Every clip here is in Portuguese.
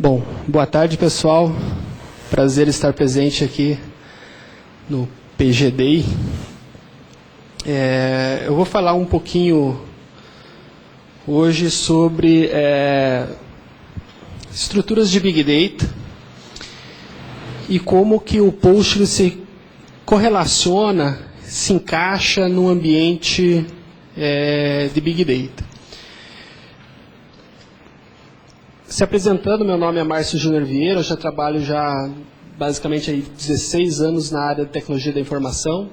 Bom, boa tarde, pessoal. Prazer estar presente aqui no PG Day. Eu vou falar um pouquinho hoje sobre estruturas de Big Data e como que o Postgres se correlaciona, se encaixa no ambiente de Big Data. Se apresentando, meu nome é Márcio Júnior Vieira, eu já trabalho basicamente aí 16 anos na área de tecnologia da informação.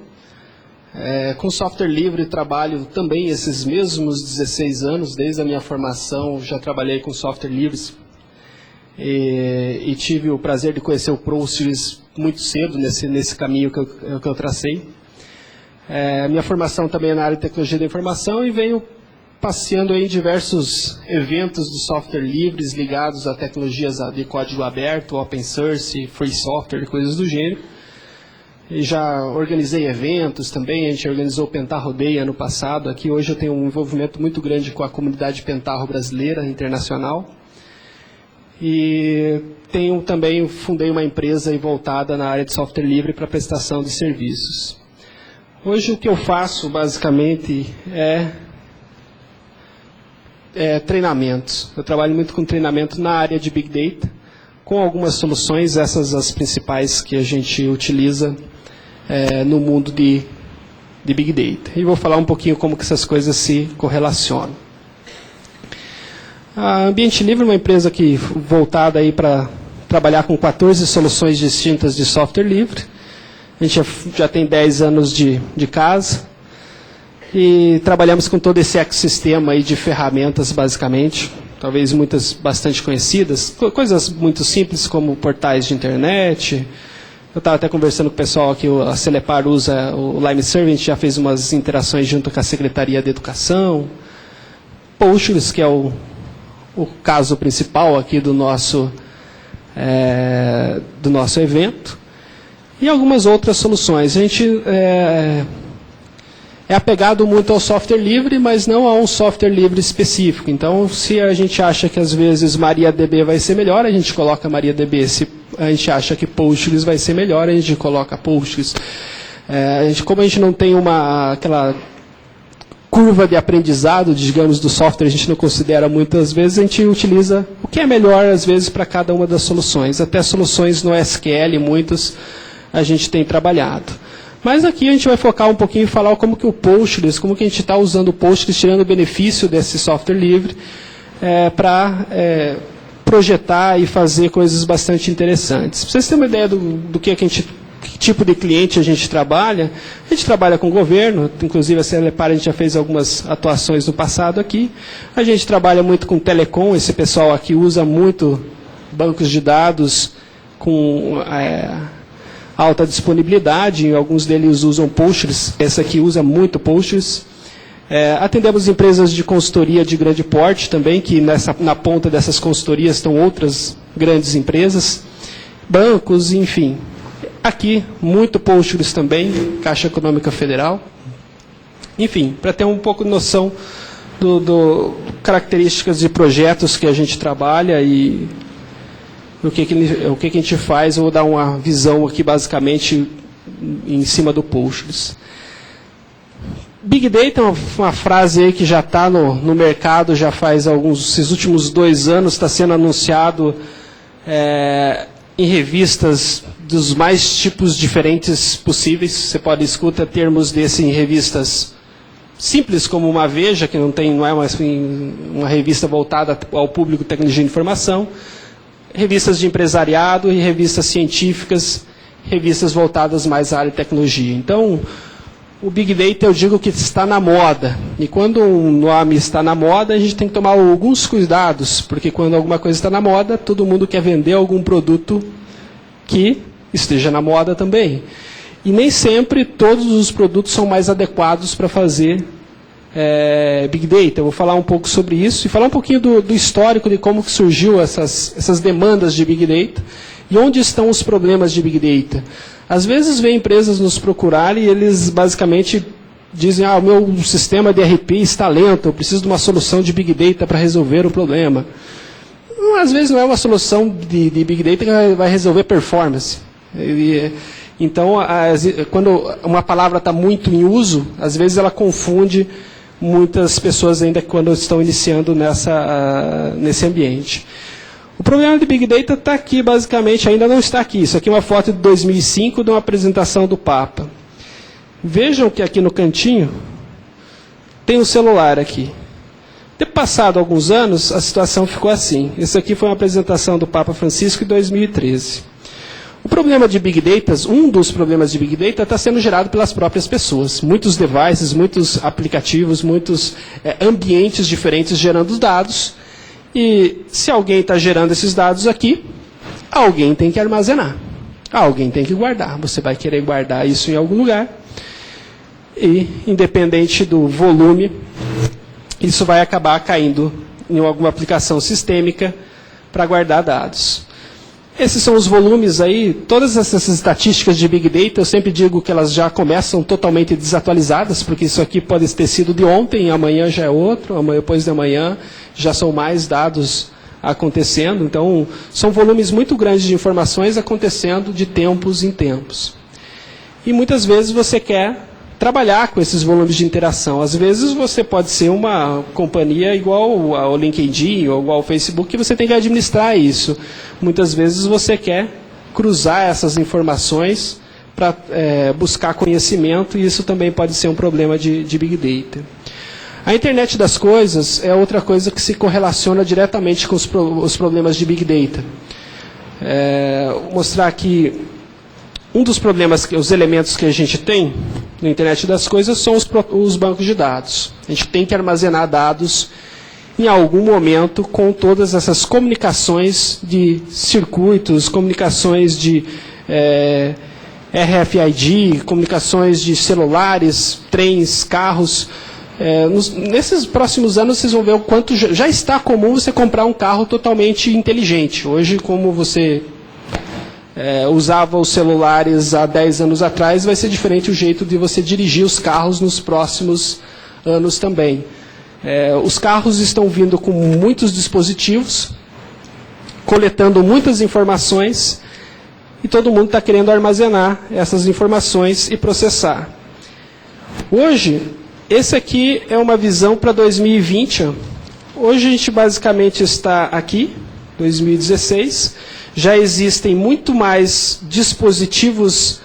Com software livre trabalho também esses mesmos 16 anos, desde a minha formação já trabalhei com software livres e tive o prazer de conhecer o Postgres muito cedo nesse caminho que eu tracei. Minha formação também é na área de tecnologia da informação e venho passeando em diversos eventos de software livres ligados a tecnologias de código aberto, open source, free software, coisas do gênero. E já organizei eventos também, a gente organizou o Pentaho Day ano passado. Aqui hoje eu tenho um envolvimento muito grande com a comunidade Pentaho brasileira, internacional. E fundei uma empresa voltada na área de software livre para prestação de serviços. Hoje o que eu faço basicamente é treinamentos. Eu trabalho muito com treinamento na área de Big Data, com algumas soluções, essas as principais que a gente utiliza no mundo de Big Data. E vou falar um pouquinho como que essas coisas se correlacionam. A Ambiente Livre é uma empresa voltada para trabalhar com 14 soluções distintas de software livre. A gente já tem 10 anos de casa. E trabalhamos com todo esse ecossistema aí de ferramentas, basicamente, talvez muitas bastante conhecidas, coisas muito simples como portais de internet. Eu estava até conversando com o pessoal aqui, a Celepar usa o Limeserve, a gente já fez umas interações junto com a Secretaria de Educação. Postgres, que é o caso principal aqui do nosso evento. E algumas outras soluções. A gente é apegado muito ao software livre, mas não a um software livre específico. Então, se a gente acha que às vezes MariaDB vai ser melhor, a gente coloca MariaDB. Se a gente acha que Postgres vai ser melhor, a gente coloca Postgres. Como a gente não tem aquela curva de aprendizado, digamos, do software, a gente não considera muitas vezes, a gente utiliza o que é melhor, às vezes, para cada uma das soluções. Até soluções no SQL, muitas, a gente tem trabalhado. Mas aqui a gente vai focar um pouquinho e falar como que o Postgres, como que a gente está usando o Postgres, tirando o benefício desse software livre, para projetar e fazer coisas bastante interessantes. Para vocês terem uma ideia do que tipo de cliente a gente trabalha com o governo, inclusive a Celepar a gente já fez algumas atuações no passado aqui. A gente trabalha muito com telecom, esse pessoal aqui usa muito bancos de dados com alta disponibilidade, alguns deles usam Postgres, essa aqui usa muito Postgres. Atendemos empresas de consultoria de grande porte também, que na ponta dessas consultorias estão outras grandes empresas, bancos, enfim. Aqui, muito Postgres também, Caixa Econômica Federal. Enfim, para ter um pouco de noção do características de projetos que a gente trabalha e o que a gente faz, eu vou dar uma visão aqui basicamente em cima do Postgres. Big Data é uma frase aí que já está no mercado, já faz esses últimos 2 anos, está sendo anunciado em revistas dos mais tipos diferentes possíveis. Você pode escutar termos desses em revistas simples como uma Veja, que não é uma revista voltada ao público de tecnologia de informação, revistas de empresariado e revistas científicas, revistas voltadas mais à área de tecnologia. Então, o Big Data eu digo que está na moda. E quando um nome está na moda, a gente tem que tomar alguns cuidados, porque quando alguma coisa está na moda, todo mundo quer vender algum produto que esteja na moda também. E nem sempre todos os produtos são mais adequados para fazer Big Data. Eu vou falar um pouco sobre isso e falar um pouquinho do histórico de como que surgiu essas demandas de Big Data e onde estão os problemas de Big Data. Às vezes vem empresas nos procurar e eles basicamente dizem, o meu sistema de ERP está lento, eu preciso de uma solução de Big Data para resolver o problema. às vezes não é uma solução de Big Data que vai resolver performance. Então, quando uma palavra está muito em uso, às vezes ela confunde muitas pessoas ainda quando estão iniciando nesse ambiente. O problema de Big Data está aqui, basicamente, ainda não está aqui. Isso aqui é uma foto de 2005 de uma apresentação do Papa. Vejam que aqui no cantinho tem um celular aqui. Ter passado alguns anos, a situação ficou assim. Isso aqui foi uma apresentação do Papa Francisco em 2013. O problema de Big Data, um dos problemas de Big Data, está sendo gerado pelas próprias pessoas. Muitos devices, muitos aplicativos, muitos ambientes diferentes gerando dados. E se alguém está gerando esses dados aqui, alguém tem que armazenar. Alguém tem que guardar. Você vai querer guardar isso em algum lugar. E, independente do volume, isso vai acabar caindo em alguma aplicação sistêmica para guardar dados. Esses são os volumes aí, todas essas estatísticas de Big Data, eu sempre digo que elas já começam totalmente desatualizadas, porque isso aqui pode ter sido de ontem, amanhã já é outro, amanhã, depois de amanhã já são mais dados acontecendo. Então, são volumes muito grandes de informações acontecendo de tempos em tempos. E muitas vezes você quer trabalhar com esses volumes de interação. Às vezes você pode ser uma companhia igual ao LinkedIn ou igual ao Facebook, que você tem que administrar isso. Muitas vezes você quer cruzar essas informações para buscar conhecimento, e isso também pode ser um problema de Big Data. A internet das coisas é outra coisa que se correlaciona diretamente com os problemas de Big Data. Vou mostrar aqui um dos problemas, os elementos que a gente tem na internet das coisas são os bancos de dados. A gente tem que armazenar dados em algum momento com todas essas comunicações de circuitos, comunicações de RFID, comunicações de celulares, trens, carros. Nesses próximos anos vocês vão ver o quanto já está comum você comprar um carro totalmente inteligente. Hoje, como você usava os celulares há 10 anos atrás, vai ser diferente o jeito de você dirigir os carros nos próximos anos também. Os carros estão vindo com muitos dispositivos, coletando muitas informações, e todo mundo está querendo armazenar essas informações e processar. Hoje, esse aqui é uma visão para 2020. Hoje a gente basicamente está aqui, 2016, já existem muito mais dispositivos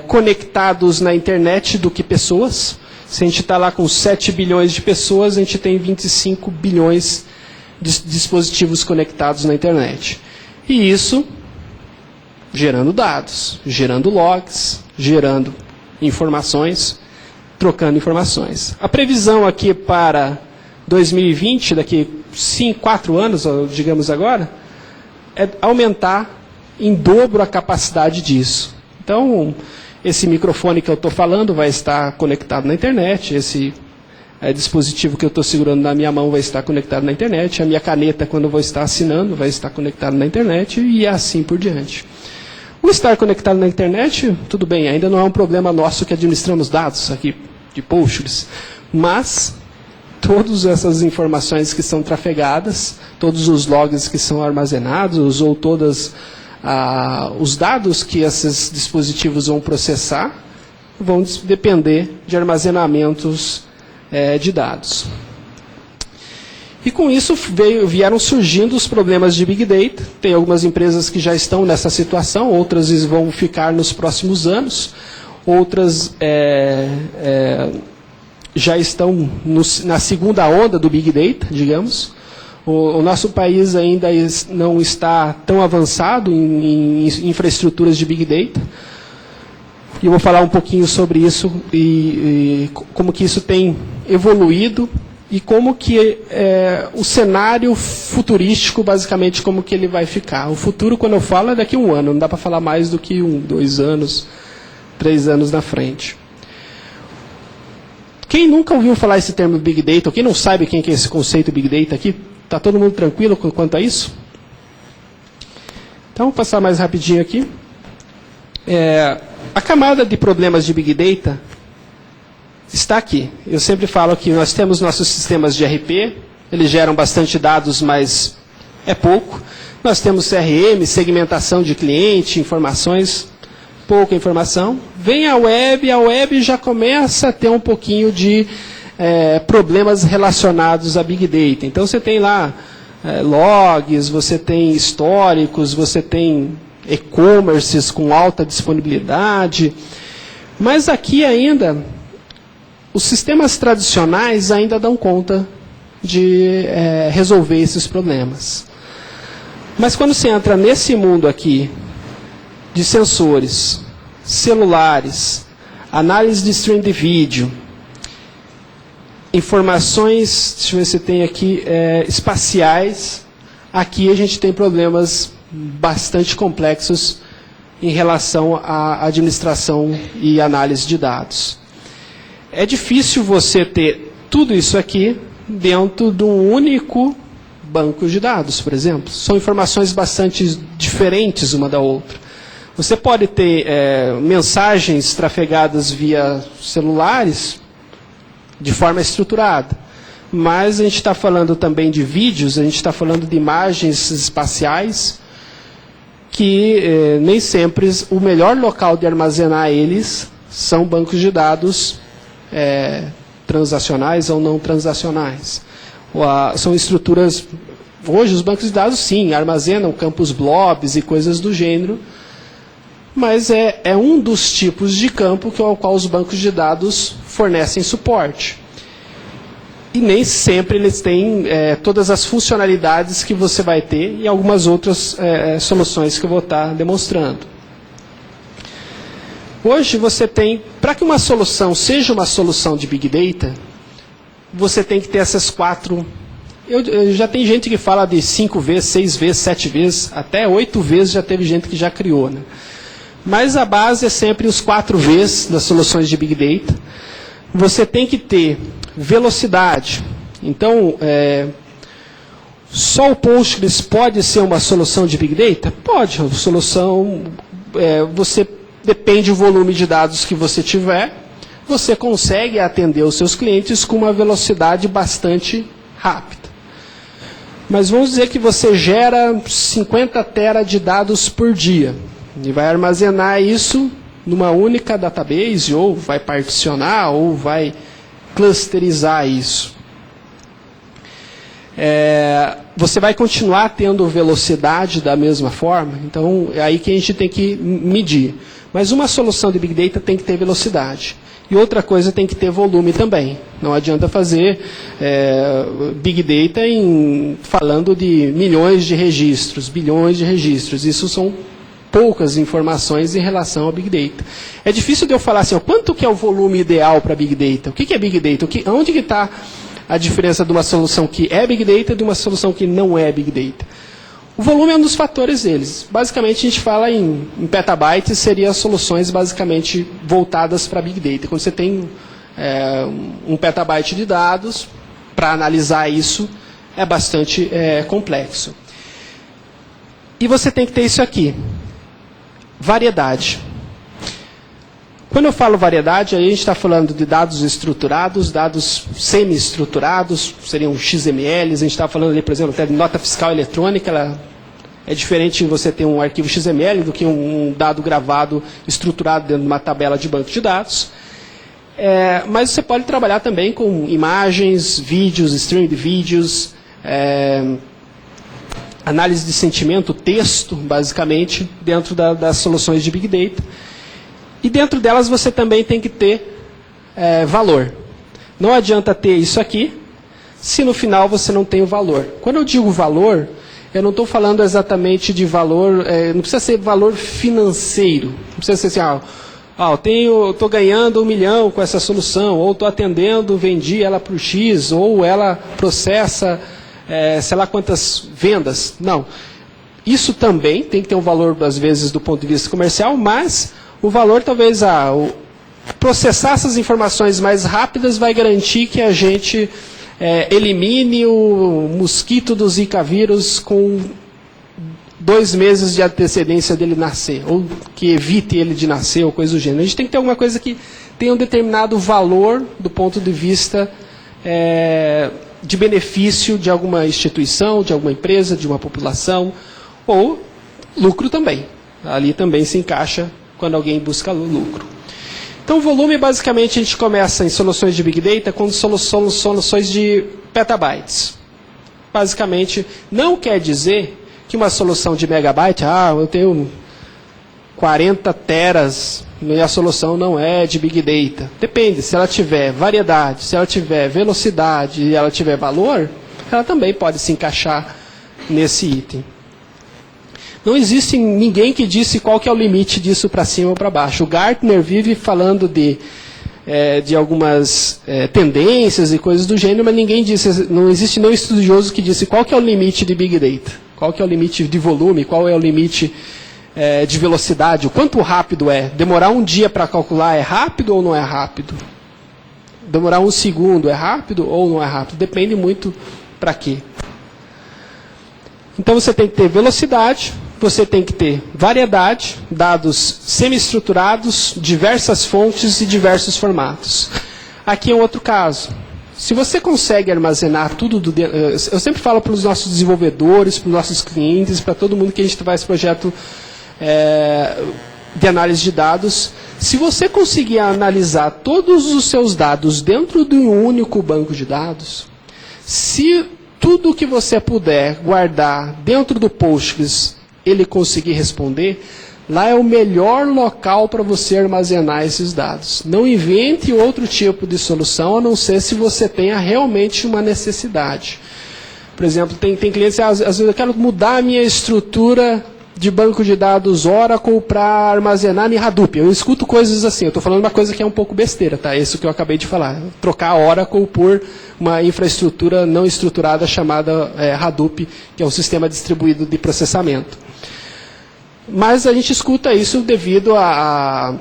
conectados na internet do que pessoas. Se a gente está lá com 7 bilhões de pessoas, a gente tem 25 bilhões de dispositivos conectados na internet. E isso gerando dados, gerando logs, gerando informações, trocando informações. A previsão aqui para 2020, daqui 4 anos, digamos agora, é aumentar em dobro a capacidade disso. Então, esse microfone que eu estou falando vai estar conectado na internet, esse dispositivo que eu estou segurando na minha mão vai estar conectado na internet, a minha caneta, quando eu vou estar assinando, vai estar conectada na internet, e assim por diante. O estar conectado na internet, tudo bem, ainda não é um problema nosso que administramos dados aqui de Postgres, mas todas essas informações que são trafegadas, todos os logs que são armazenados, ou todos os dados que esses dispositivos vão processar, vão depender de armazenamentos de dados. E com isso vieram surgindo os problemas de Big Data. Tem algumas empresas que já estão nessa situação, outras vão ficar nos próximos anos, outras já estão na segunda onda do Big Data, digamos. O nosso país ainda não está tão avançado em infraestruturas de Big Data. E eu vou falar um pouquinho sobre isso e como que isso tem evoluído e como que o cenário futurístico, basicamente, como que ele vai ficar. O futuro, quando eu falo, é daqui a um ano. Não dá para falar mais do que 1, 2 anos, 3 anos na frente. Quem nunca ouviu falar esse termo Big Data, ou quem não sabe quem que é esse conceito Big Data aqui, está todo mundo tranquilo quanto a isso? Então, vou passar mais rapidinho aqui. A camada de problemas de Big Data está aqui. Eu sempre falo que nós temos nossos sistemas de ERP, eles geram bastante dados, mas é pouco. Nós temos CRM, segmentação de cliente, informações, pouca informação. Vem a web já começa a ter um pouquinho de problemas relacionados a Big Data. Então você tem lá logs, você tem históricos, você tem e-commerces com alta disponibilidade. Mas aqui ainda, os sistemas tradicionais ainda dão conta de resolver esses problemas. Mas quando você entra nesse mundo aqui, de sensores, celulares, análise de stream de vídeo, informações, deixa eu ver se tem aqui, espaciais, aqui a gente tem problemas bastante complexos em relação à administração e análise de dados. É difícil você ter tudo isso aqui dentro de um único banco de dados, por exemplo. São informações bastante diferentes uma da outra. Você pode ter mensagens trafegadas via celulares de forma estruturada, mas a gente está falando também de vídeos, a gente está falando de imagens espaciais, que nem sempre o melhor local de armazenar eles são bancos de dados transacionais ou não transacionais. São estruturas... Hoje os bancos de dados, sim, armazenam campos blobs e coisas do gênero, mas é um dos tipos de campo ao qual os bancos de dados fornecem suporte. E nem sempre eles têm todas as funcionalidades que você vai ter e algumas outras soluções que eu vou estar demonstrando. Hoje você tem, para que uma solução seja uma solução de Big Data, você tem que ter essas 4... já tem gente que fala de 5 vezes, 6 vezes, 7 vezes, até 8 vezes já teve gente que já criou, né? Mas a base é sempre os 4 Vs das soluções de Big Data. Você tem que ter velocidade. Então, só o Postgres pode ser uma solução de Big Data? Pode. A solução, depende do volume de dados que você tiver, você consegue atender os seus clientes com uma velocidade bastante rápida. Mas vamos dizer que você gera 50 tera de dados por dia e vai armazenar isso numa única database, ou vai particionar, ou vai clusterizar isso. Você vai continuar tendo velocidade da mesma forma? Então, é aí que a gente tem que medir. Mas uma solução de Big Data tem que ter velocidade. E outra coisa, tem que ter volume também. Não adianta fazer Big Data falando de milhões de registros, bilhões de registros. Isso são poucas informações em relação ao Big Data. É difícil de eu falar assim, quanto que é o volume ideal para Big Data? O que é Big Data? Onde que está a diferença de uma solução que é Big Data e de uma solução que não é Big Data? O volume é um dos fatores deles. Basicamente, a gente fala em petabytes, seriam soluções basicamente voltadas para Big Data. Quando você tem 1 petabyte de dados, para analisar isso, é bastante complexo. E você tem que ter isso aqui. Variedade. Quando eu falo variedade, aí a gente está falando de dados estruturados, dados semi-estruturados, seriam XMLs, a gente está falando ali, por exemplo, até de nota fiscal eletrônica, ela é diferente você ter um arquivo XML do que um dado gravado, estruturado dentro de uma tabela de banco de dados. Mas você pode trabalhar também com imagens, vídeos, stream de vídeos, análise de sentimento, texto, basicamente, dentro das soluções de Big Data. E dentro delas você também tem que ter valor. Não adianta ter isso aqui, se no final você não tem o valor. Quando eu digo valor, eu não estou falando exatamente de valor, não precisa ser valor financeiro. Não precisa ser assim, eu estou ganhando 1 milhão com essa solução, ou estou atendendo, vendi ela para o X, ou ela processa, sei lá quantas vendas. Não. Isso também tem que ter um valor, às vezes, do ponto de vista comercial, mas o valor talvez, processar essas informações mais rápidas vai garantir que a gente elimine o mosquito do Zika vírus com 2 meses de antecedência dele nascer, ou que evite ele de nascer, ou coisa do gênero. A gente tem que ter alguma coisa que tenha um determinado valor do ponto de vista de benefício de alguma instituição, de alguma empresa, de uma população, ou lucro também. Ali também se encaixa quando alguém busca lucro. Então, o volume, basicamente, a gente começa em soluções de Big Data com soluções de petabytes. Basicamente, não quer dizer que uma solução de megabyte, eu tenho 40 teras, e a solução não é de Big Data. Depende, se ela tiver variedade, se ela tiver velocidade e ela tiver valor, ela também pode se encaixar nesse item. Não existe ninguém que disse qual que é o limite disso para cima ou para baixo. O Gartner vive falando de algumas tendências e coisas do gênero, mas ninguém disse, não existe nenhum estudioso que disse qual que é o limite de Big Data, qual que é o limite de volume, qual é o limite de velocidade, o quanto rápido é. Demorar um dia para calcular é rápido ou não é rápido? Demorar um segundo é rápido ou não é rápido? Depende muito para quê. Então você tem que ter velocidade, você tem que ter variedade, dados semi-estruturados, diversas fontes e diversos formatos. Aqui é um outro caso. Se você consegue armazenar tudo, eu sempre falo para os nossos desenvolvedores, para os nossos clientes, para todo mundo que a gente faz projeto de análise de dados, se você conseguir analisar todos os seus dados dentro de um único banco de dados, se tudo que você puder guardar dentro do Postgres ele conseguir responder, lá é o melhor local para você armazenar esses dados. Não invente outro tipo de solução, a não ser se você tenha realmente uma necessidade. Por exemplo, tem clientes que às vezes eu quero mudar a minha estrutura de banco de dados Oracle para armazenar em Hadoop. Eu escuto coisas assim, eu estou falando uma coisa que é um pouco besteira, tá? Isso que eu acabei de falar. Trocar Oracle por uma infraestrutura não estruturada chamada Hadoop, que é um sistema distribuído de processamento. Mas a gente escuta isso devido a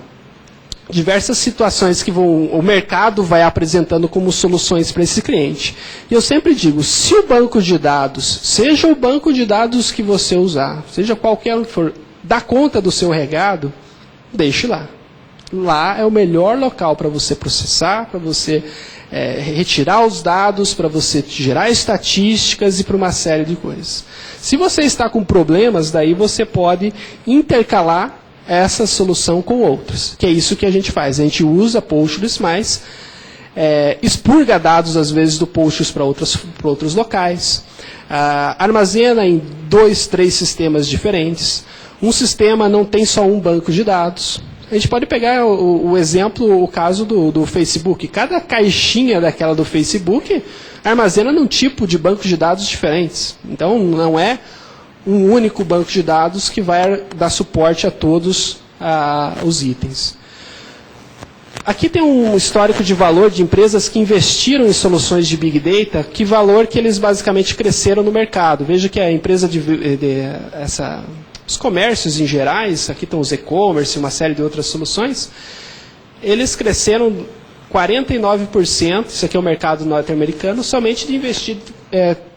diversas situações que o mercado vai apresentando como soluções para esse cliente. E eu sempre digo, se o banco de dados, seja o banco de dados que você usar, seja qualquer um que for, dá conta do seu recado, deixe lá. Lá é o melhor local para você processar, para você retirar os dados, para você gerar estatísticas e para uma série de coisas. Se você está com problemas, daí você pode intercalar essa solução com outras, que é isso que a gente faz. A gente usa Postgres, mas expurga dados, às vezes, do Postgres para outros locais, armazena em 2, 3 sistemas diferentes. Um sistema não tem só um banco de dados. A gente pode pegar o exemplo, o caso do Facebook. Cada caixinha daquela do Facebook armazena num tipo de banco de dados diferentes. Então, não é um único banco de dados que vai dar suporte a todos os itens. Aqui tem um histórico de valor de empresas que investiram em soluções de Big Data, que valor que eles basicamente cresceram no mercado. Veja que a empresa os comércios em gerais, aqui estão os e-commerce, uma série de outras soluções, eles cresceram 49%, isso aqui é o mercado norte-americano, somente de investir,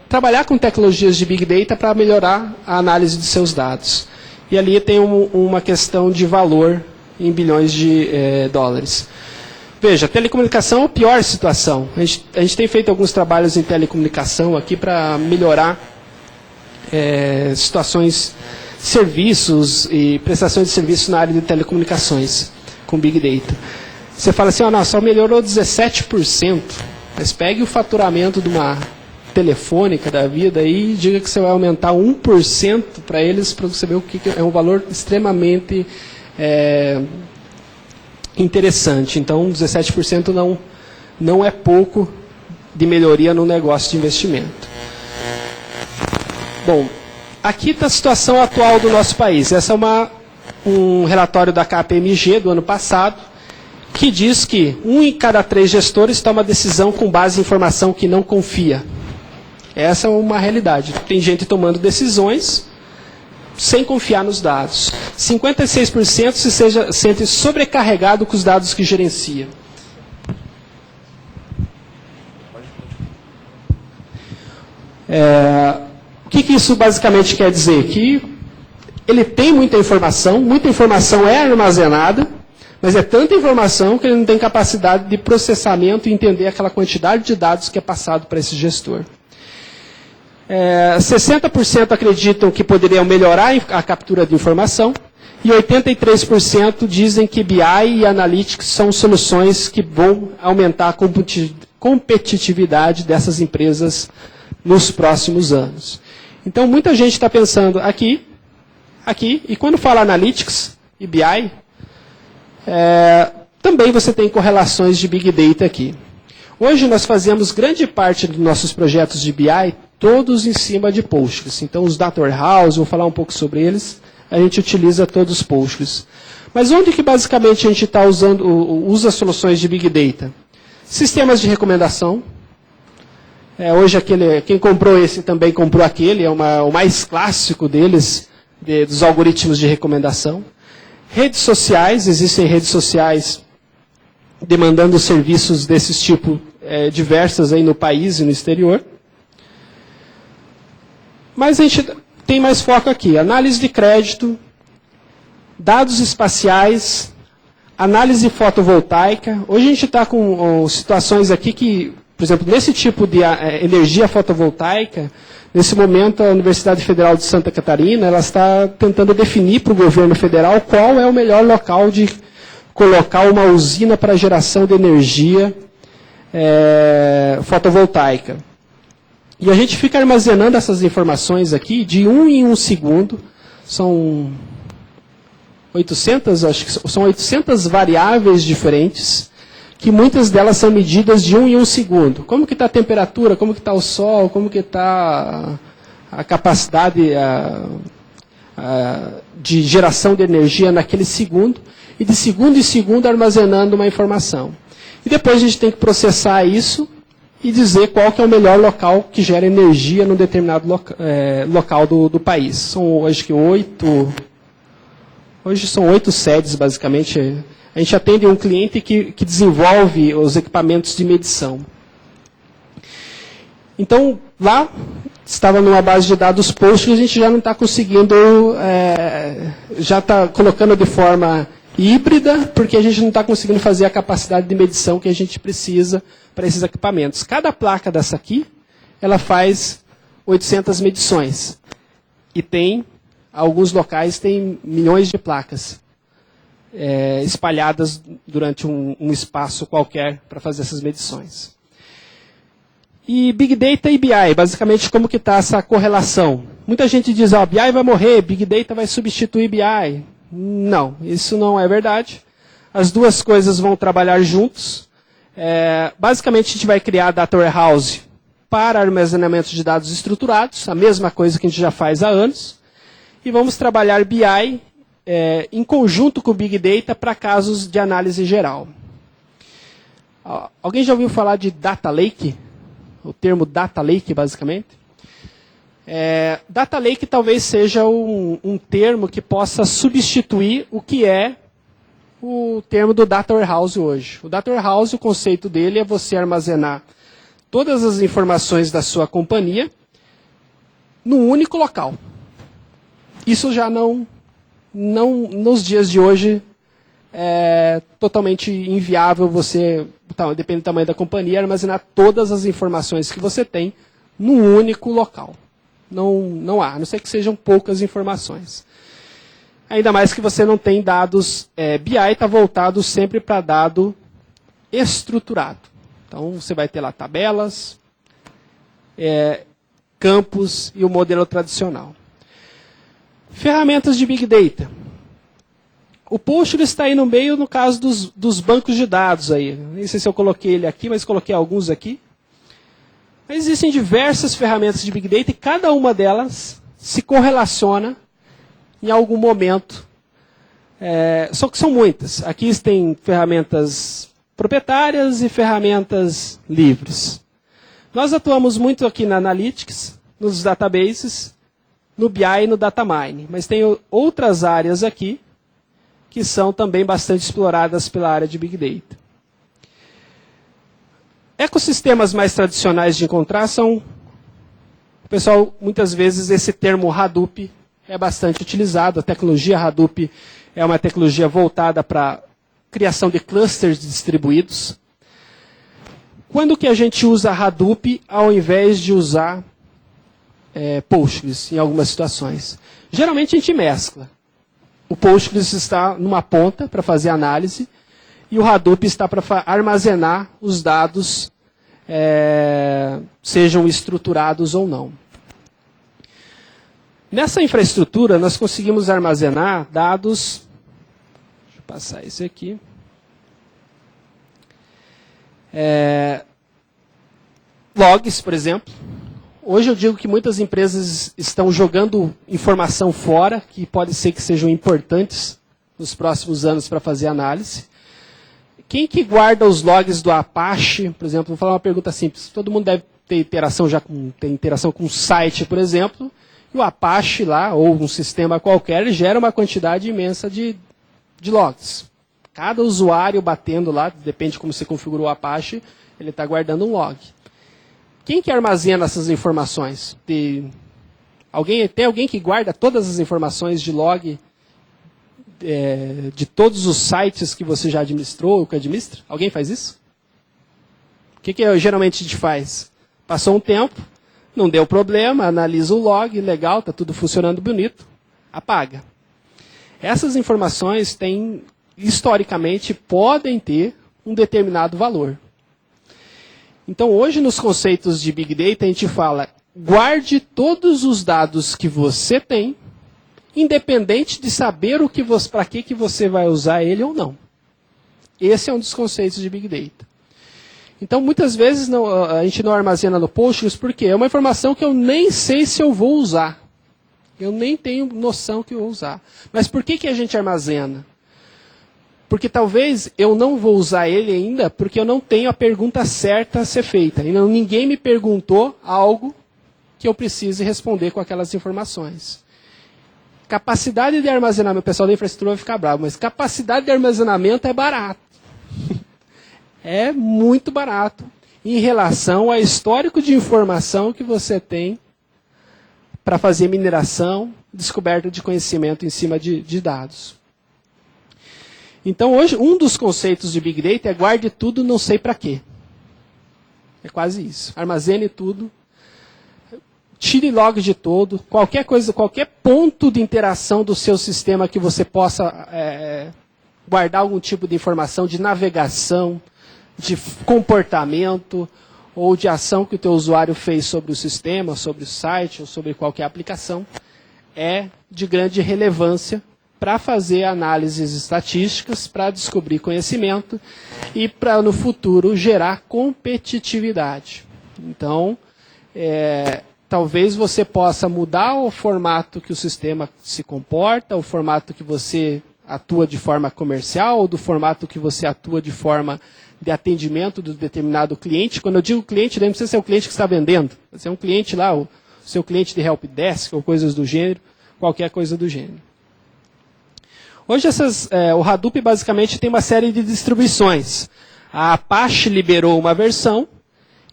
trabalhar com tecnologias de Big Data para melhorar a análise de seus dados. E ali tem uma questão de valor em bilhões de dólares. Veja, a telecomunicação é a pior situação. A gente tem feito alguns trabalhos em telecomunicação aqui para melhorar situações, serviços e prestações de serviços na área de telecomunicações com Big Data. Você fala assim, só melhorou 17%, mas pegue o faturamento de uma telefônica da vida e diga que você vai aumentar 1% para eles, para você ver o que é um valor extremamente interessante. Então, 17% não é pouco de melhoria no negócio de investimento. Bom, aqui está a situação atual do nosso país. Essa é um relatório da KPMG do ano passado, que diz que 1 em cada 3 gestores toma decisão com base em informação que não confia. Essa é uma realidade. Tem gente tomando decisões sem confiar nos dados. 56% se sente sobrecarregado com os dados que gerencia. O que isso basicamente quer dizer? Que ele tem muita informação é armazenada, Mas é tanta informação que ele não tem capacidade de processamento e entender aquela quantidade de dados que é passado para esse gestor. 60% acreditam que poderiam melhorar a captura de informação e 83% dizem que BI e Analytics são soluções que vão aumentar a competitividade dessas empresas nos próximos anos. Então, muita gente está pensando aqui, e quando fala Analytics e BI, também você tem correlações de Big Data aqui. Hoje nós fazemos grande parte dos nossos projetos de BI, todos em cima de Postgres. Então, os Data Warehouse, vou falar um pouco sobre eles, a gente utiliza todos os Postgres. Mas onde que basicamente a gente está usa soluções de Big Data? Sistemas de recomendação. Hoje quem comprou esse também comprou aquele, o mais clássico deles, dos algoritmos de recomendação. Redes sociais, existem redes sociais demandando serviços desses tipo diversas aí no país e no exterior. Mas a gente tem mais foco aqui, análise de crédito, dados espaciais, análise fotovoltaica. Hoje a gente está com situações aqui que, por exemplo, nesse tipo de energia fotovoltaica, nesse momento a Universidade Federal de Santa Catarina ela está tentando definir para o governo federal qual é o melhor local de colocar uma usina para geração de energia fotovoltaica. E a gente fica armazenando essas informações aqui de 1 em 1 segundo. São 800, acho que são 800 variáveis diferentes, que muitas delas são medidas de 1 em 1 segundo. Como que está a temperatura, como que está o sol, como que está a capacidade de geração de energia naquele segundo, e de segundo em segundo armazenando uma informação. E depois a gente tem que processar isso e dizer qual que é o melhor local que gera energia num determinado local do país. São, acho que, 8 sedes, basicamente. A gente atende um cliente que desenvolve os equipamentos de medição. Então, lá, estava numa base de dados Postgres, a gente já não está conseguindo, já está colocando de forma híbrida, porque a gente não está conseguindo fazer a capacidade de medição que a gente precisa para esses equipamentos. Cada placa dessa aqui, ela faz 800 medições. E tem, alguns locais, tem milhões de placas espalhadas durante um espaço qualquer para fazer essas medições. E Big Data e BI, basicamente como que está essa correlação? Muita gente diz, BI vai morrer, Big Data vai substituir BI. Não, isso não é verdade. As duas coisas vão trabalhar juntos. Basicamente, a gente vai criar Data Warehouse para armazenamento de dados estruturados, a mesma coisa que a gente já faz há anos. E vamos trabalhar BI em conjunto com o Big Data para casos de análise geral. Alguém já ouviu falar de Data Lake? O termo Data Lake, basicamente? Data Lake talvez seja um termo que possa substituir o que é o termo do Data Warehouse hoje. O Data Warehouse, o conceito dele é você armazenar todas as informações da sua companhia num único local. Isso já não nos dias de hoje, é totalmente inviável você, depende do tamanho da companhia, armazenar todas as informações que você tem num único local. Não há, a não ser que sejam poucas informações. Ainda mais que você não tem dados, BI está voltado sempre para dado estruturado. Então, você vai ter lá tabelas, campos e o modelo tradicional. Ferramentas de Big Data. O Postgres está aí no meio no caso dos bancos de dados. Aí. Nem sei se eu coloquei ele aqui, mas coloquei alguns aqui. Mas existem diversas ferramentas de Big Data e cada uma delas se correlaciona em algum momento. Só que são muitas. Aqui tem ferramentas proprietárias e ferramentas livres. Nós atuamos muito aqui na Analytics, nos databases, no BI e no Data Mine. Mas tem outras áreas aqui que são também bastante exploradas pela área de Big Data. Ecossistemas mais tradicionais de encontrar são, pessoal, muitas vezes esse termo Hadoop é bastante utilizado. A tecnologia Hadoop é uma tecnologia voltada para criação de clusters distribuídos. Quando que a gente usa Hadoop ao invés de usar Postgres em algumas situações? Geralmente a gente mescla. O Postgres está numa ponta para fazer análise e o Hadoop está para armazenar os dados, sejam estruturados ou não. Nessa infraestrutura, nós conseguimos armazenar dados. Deixa eu passar esse aqui. Logs, por exemplo. Hoje eu digo que muitas empresas estão jogando informação fora, que pode ser que sejam importantes nos próximos anos para fazer análise. Quem que guarda os logs do Apache, por exemplo, vou falar uma pergunta simples. Todo mundo deve ter interação com um site, por exemplo, e o Apache lá, ou um sistema qualquer, ele gera uma quantidade imensa de logs. Cada usuário batendo lá, depende de como você configurou o Apache, ele está guardando um log. Quem que armazena essas informações? Tem alguém que guarda todas as informações de log de todos os sites que você já administrou ou que administra? Alguém faz isso? O que geralmente a gente faz? Passou um tempo, não deu problema, analisa o log, legal, está tudo funcionando bonito, apaga. Essas informações historicamente, podem ter um determinado valor. Então, hoje, nos conceitos de Big Data, a gente fala, guarde todos os dados que você tem, independente de saber para que você vai usar ele ou não. Esse é um dos conceitos de Big Data. Então, muitas vezes, a gente não armazena no Postgres, porque é uma informação que eu nem sei se eu vou usar. Eu nem tenho noção que eu vou usar. Mas por que a gente armazena? Porque talvez eu não vou usar ele ainda porque eu não tenho a pergunta certa a ser feita. Ninguém me perguntou algo que eu precise responder com aquelas informações. Capacidade de armazenamento, o pessoal da infraestrutura vai ficar bravo, mas capacidade de armazenamento é barato. É muito barato em relação ao histórico de informação que você tem para fazer mineração, descoberta de conhecimento em cima de dados. Então, hoje, um dos conceitos de Big Data é guarde tudo, não sei para quê. É quase isso. Armazene tudo, tire log de todo, qualquer coisa, qualquer ponto de interação do seu sistema que você possa guardar algum tipo de informação de navegação, de comportamento ou de ação que o teu usuário fez sobre o sistema, sobre o site ou sobre qualquer aplicação, é de grande relevância para fazer análises estatísticas, para descobrir conhecimento e para, no futuro, gerar competitividade. Então, talvez você possa mudar o formato que o sistema se comporta, o formato que você atua de forma comercial, ou do formato que você atua de forma de atendimento do determinado cliente. Quando eu digo cliente, não precisa ser o cliente que está vendendo. Pode ser um cliente lá, o seu cliente de helpdesk, ou coisas do gênero, qualquer coisa do gênero. Hoje o Hadoop basicamente tem uma série de distribuições. A Apache liberou uma versão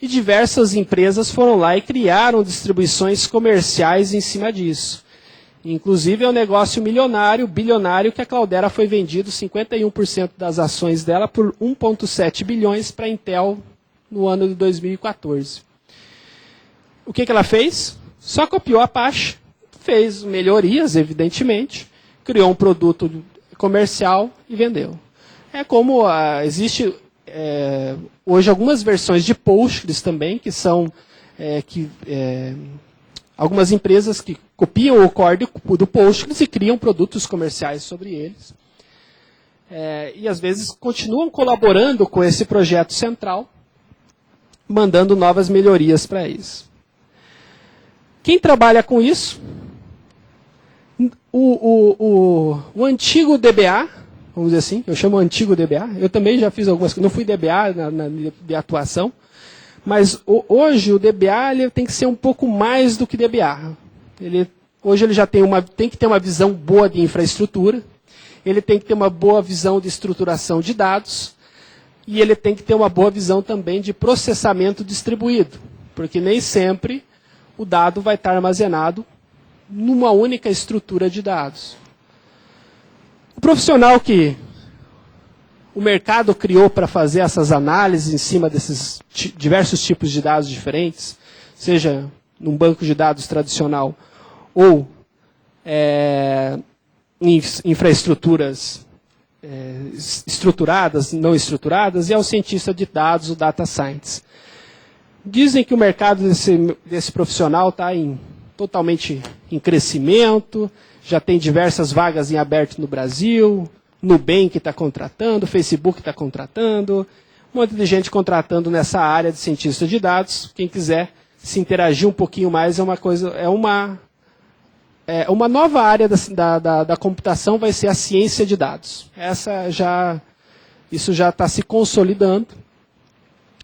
e diversas empresas foram lá e criaram distribuições comerciais em cima disso. Inclusive é um negócio milionário, bilionário, que a Cloudera foi vendido 51% das ações dela por 1,7 bilhões para a Intel no ano de 2014. O que ela fez? Só copiou a Apache, fez melhorias, evidentemente, criou um produto comercial e vendeu. É como existe hoje algumas versões de Postgres também, que são algumas empresas que copiam o core do Postgres e criam produtos comerciais sobre eles. E às vezes continuam colaborando com esse projeto central, mandando novas melhorias para isso. Quem trabalha com isso? O antigo DBA, vamos dizer assim, eu chamo antigo DBA, eu também já fiz algumas coisas, não fui DBA de atuação, mas hoje o DBA ele tem que ser um pouco mais do que DBA. Hoje ele já tem que ter uma visão boa de infraestrutura, ele tem que ter uma boa visão de estruturação de dados, e ele tem que ter uma boa visão também de processamento distribuído, porque nem sempre o dado vai estar armazenado numa única estrutura de dados. O profissional que o mercado criou para fazer essas análises em cima desses diversos tipos de dados diferentes, seja num banco de dados tradicional ou em infraestruturas estruturadas, não estruturadas, e é o cientista de dados, o data science. Dizem que o mercado desse profissional está totalmente em crescimento, já tem diversas vagas em aberto no Brasil, Nubank está contratando, Facebook está contratando, um monte de gente contratando nessa área de cientista de dados. Quem quiser se interagir um pouquinho mais, uma nova área da computação vai ser a ciência de dados. Isso já está se consolidando,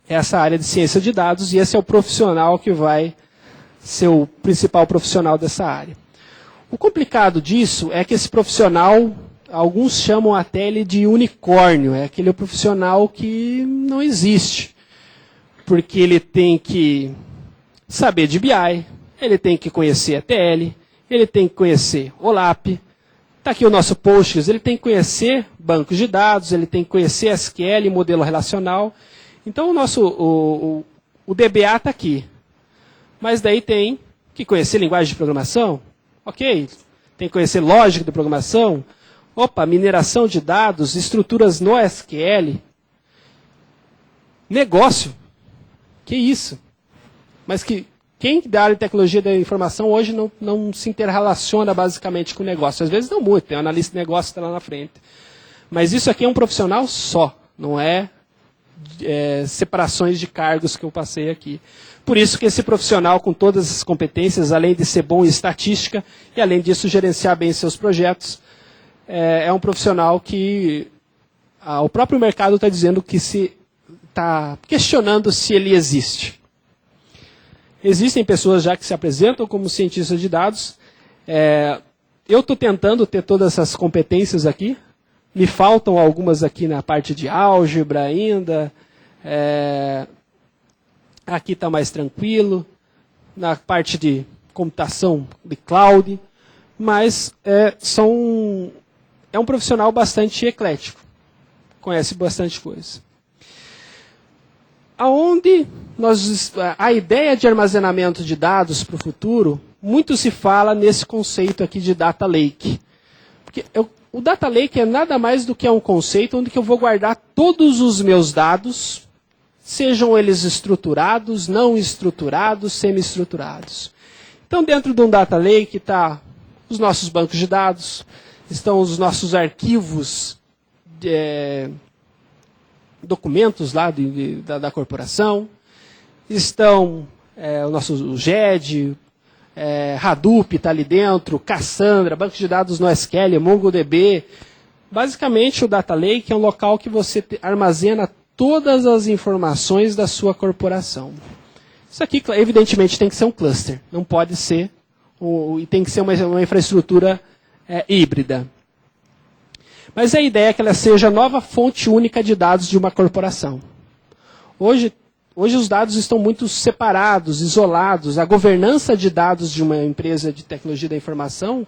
essa área de ciência de dados, e esse é o profissional que vai ser o principal profissional dessa área. O complicado disso é que esse profissional, alguns chamam até ele de unicórnio, é aquele profissional que não existe, porque ele tem que saber de BI, ele tem que conhecer ETL, ele tem que conhecer OLAP, está aqui o nosso Postgres, ele tem que conhecer bancos de dados, ele tem que conhecer SQL, modelo relacional. Então o DBA está aqui. Mas daí tem que conhecer linguagem de programação, ok, tem que conhecer lógica de programação, mineração de dados, estruturas no SQL, negócio, que isso? Mas quem da área de tecnologia da informação hoje não se interrelaciona basicamente com o negócio? Às vezes não muito, tem um analista de negócio que está lá na frente. Mas isso aqui é um profissional só, não é separações de cargos que eu passei aqui. Por isso que esse profissional com todas as competências, além de ser bom em estatística e além disso gerenciar bem seus projetos, é um profissional que o próprio mercado está dizendo que está questionando se ele existe. Existem pessoas já que se apresentam como cientistas de dados. Eu estou tentando ter todas essas competências aqui. Me faltam algumas aqui na parte de álgebra ainda. Aqui está mais tranquilo. Na parte de computação de cloud. Mas é um profissional bastante eclético. Conhece bastante coisa. A ideia de armazenamento de dados para o futuro, muito se fala nesse conceito aqui de data lake. Porque o data lake é nada mais do que um conceito onde eu vou guardar todos os meus dados, sejam eles estruturados, não estruturados, semi-estruturados. Então, dentro de um data lake está os nossos bancos de dados, estão os nossos arquivos documentos lá da corporação, estão o nosso GED, Hadoop está ali dentro, Cassandra, banco de dados no SQL, MongoDB. Basicamente, o Data Lake é um local que você armazena todas as informações da sua corporação. Isso aqui, evidentemente, tem que ser um cluster, não pode ser, e tem que ser uma infraestrutura híbrida. Mas a ideia é que ela seja a nova fonte única de dados de uma corporação. Hoje os dados estão muito separados, isolados. A governança de dados de uma empresa de tecnologia da informação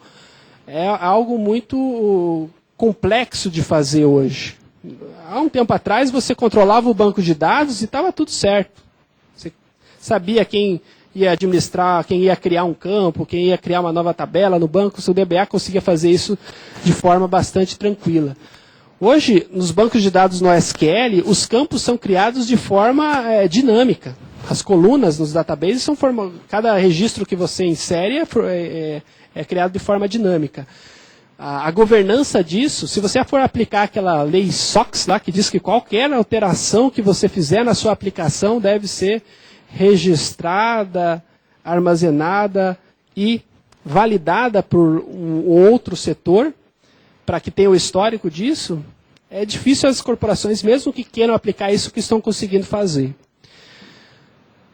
é algo muito complexo de fazer hoje. Há um tempo atrás, você controlava o banco de dados e estava tudo certo. Você sabia quem ia administrar, quem ia criar um campo, quem ia criar uma nova tabela no banco. O DBA conseguia fazer isso de forma bastante tranquila. Hoje, nos bancos de dados no SQL, os campos são criados de forma dinâmica. As colunas nos databases são cada registro que você insere é criado de forma dinâmica. A governança disso, se você for aplicar aquela lei SOX lá, que diz que qualquer alteração que você fizer na sua aplicação deve ser registrada, armazenada e validada por um outro setor, para que tenha o histórico disso, é difícil as corporações, mesmo que queiram aplicar isso, que estão conseguindo fazer.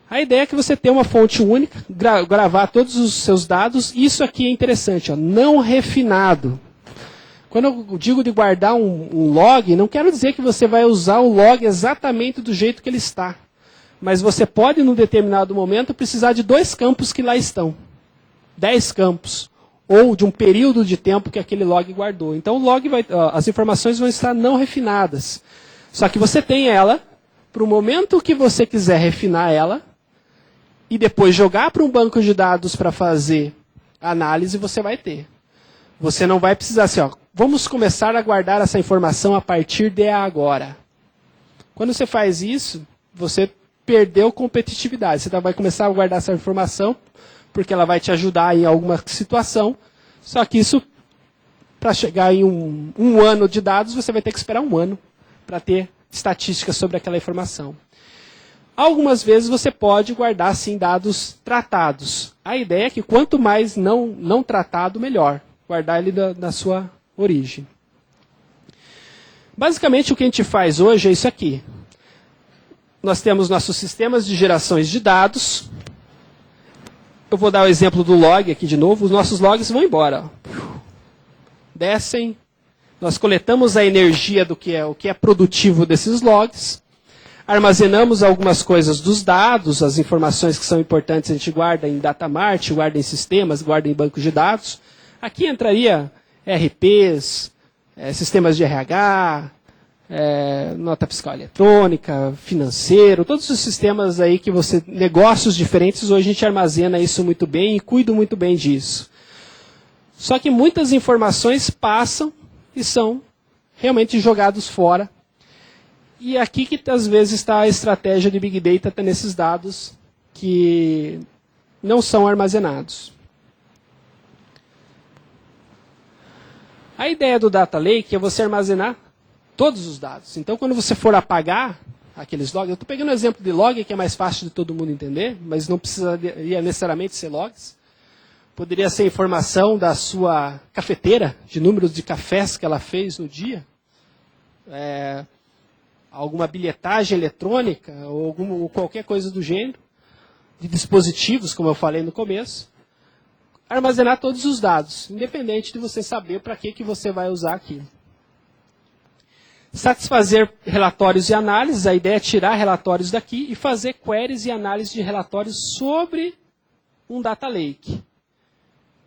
A ideia é que você tenha uma fonte única, gravar todos os seus dados. Isso aqui é interessante, não refinado. Quando eu digo de guardar um log, não quero dizer que você vai usar o log exatamente do jeito que ele está. Mas você pode, num determinado momento, precisar de 2 campos que lá estão. 10 campos. ou de um período de tempo que aquele log guardou. Então, as informações vão estar não refinadas. Só que você tem ela, para o momento que você quiser refinar ela, e depois jogar para um banco de dados para fazer análise, você vai ter. Você não vai precisar assim, vamos começar a guardar essa informação a partir de agora. Quando você faz isso, você perdeu competitividade. Você vai começar a guardar essa informação, porque ela vai te ajudar em alguma situação. Só que isso, para chegar em um ano de dados, você vai ter que esperar um ano para ter estatísticas sobre aquela informação. Algumas vezes você pode guardar, sim, dados tratados. A ideia é que quanto mais não tratado, melhor. Guardar ele na sua origem. Basicamente, o que a gente faz hoje é isso aqui. Nós temos nossos sistemas de gerações de dados. Eu vou dar o exemplo do log aqui de novo. Os nossos logs vão embora. Descem. Nós coletamos a energia do que é produtivo desses logs. Armazenamos algumas coisas dos dados, as informações que são importantes a gente guarda em datamart, guarda em sistemas, guarda em bancos de dados. Aqui entraria RPs, sistemas de RH, nota fiscal eletrônica, financeiro, todos os sistemas aí que negócios diferentes, hoje a gente armazena isso muito bem e cuida muito bem disso. Só que muitas informações passam e são realmente jogados fora. E aqui que às vezes está a estratégia de Big Data, tá nesses dados que não são armazenados. A ideia do Data Lake é você armazenar todos os dados. Então, quando você for apagar aqueles logs, eu estou pegando o exemplo de log, que é mais fácil de todo mundo entender, mas não precisaria necessariamente ser logs. Poderia ser informação da sua cafeteira, de números de cafés que ela fez no dia. Alguma bilhetagem eletrônica, ou qualquer coisa do gênero. De dispositivos, como eu falei no começo. Armazenar todos os dados, independente de você saber para que você vai usar aquilo. Satisfazer relatórios e análises, a ideia é tirar relatórios daqui e fazer queries e análise de relatórios sobre um data lake.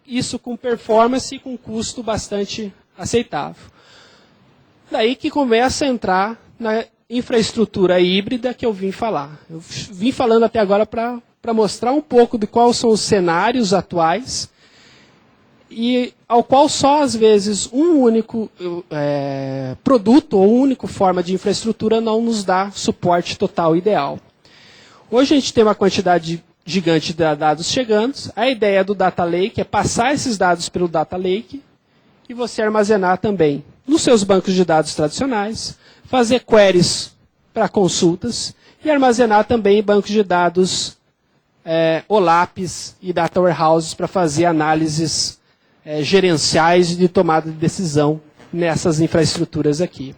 Isso com performance e com custo bastante aceitável. Daí que começa a entrar na infraestrutura híbrida que eu vim falar. Eu vim falando até agora para mostrar um pouco de quais são os cenários atuais e ao qual só, às vezes, um único produto ou uma única forma de infraestrutura não nos dá suporte total ideal. Hoje a gente tem uma quantidade gigante de dados chegando. A ideia do Data Lake é passar esses dados pelo Data Lake e você armazenar também nos seus bancos de dados tradicionais, fazer queries para consultas e armazenar também em bancos de dados OLAPs e Data Warehouses para fazer análises gerenciais de tomada de decisão nessas infraestruturas aqui.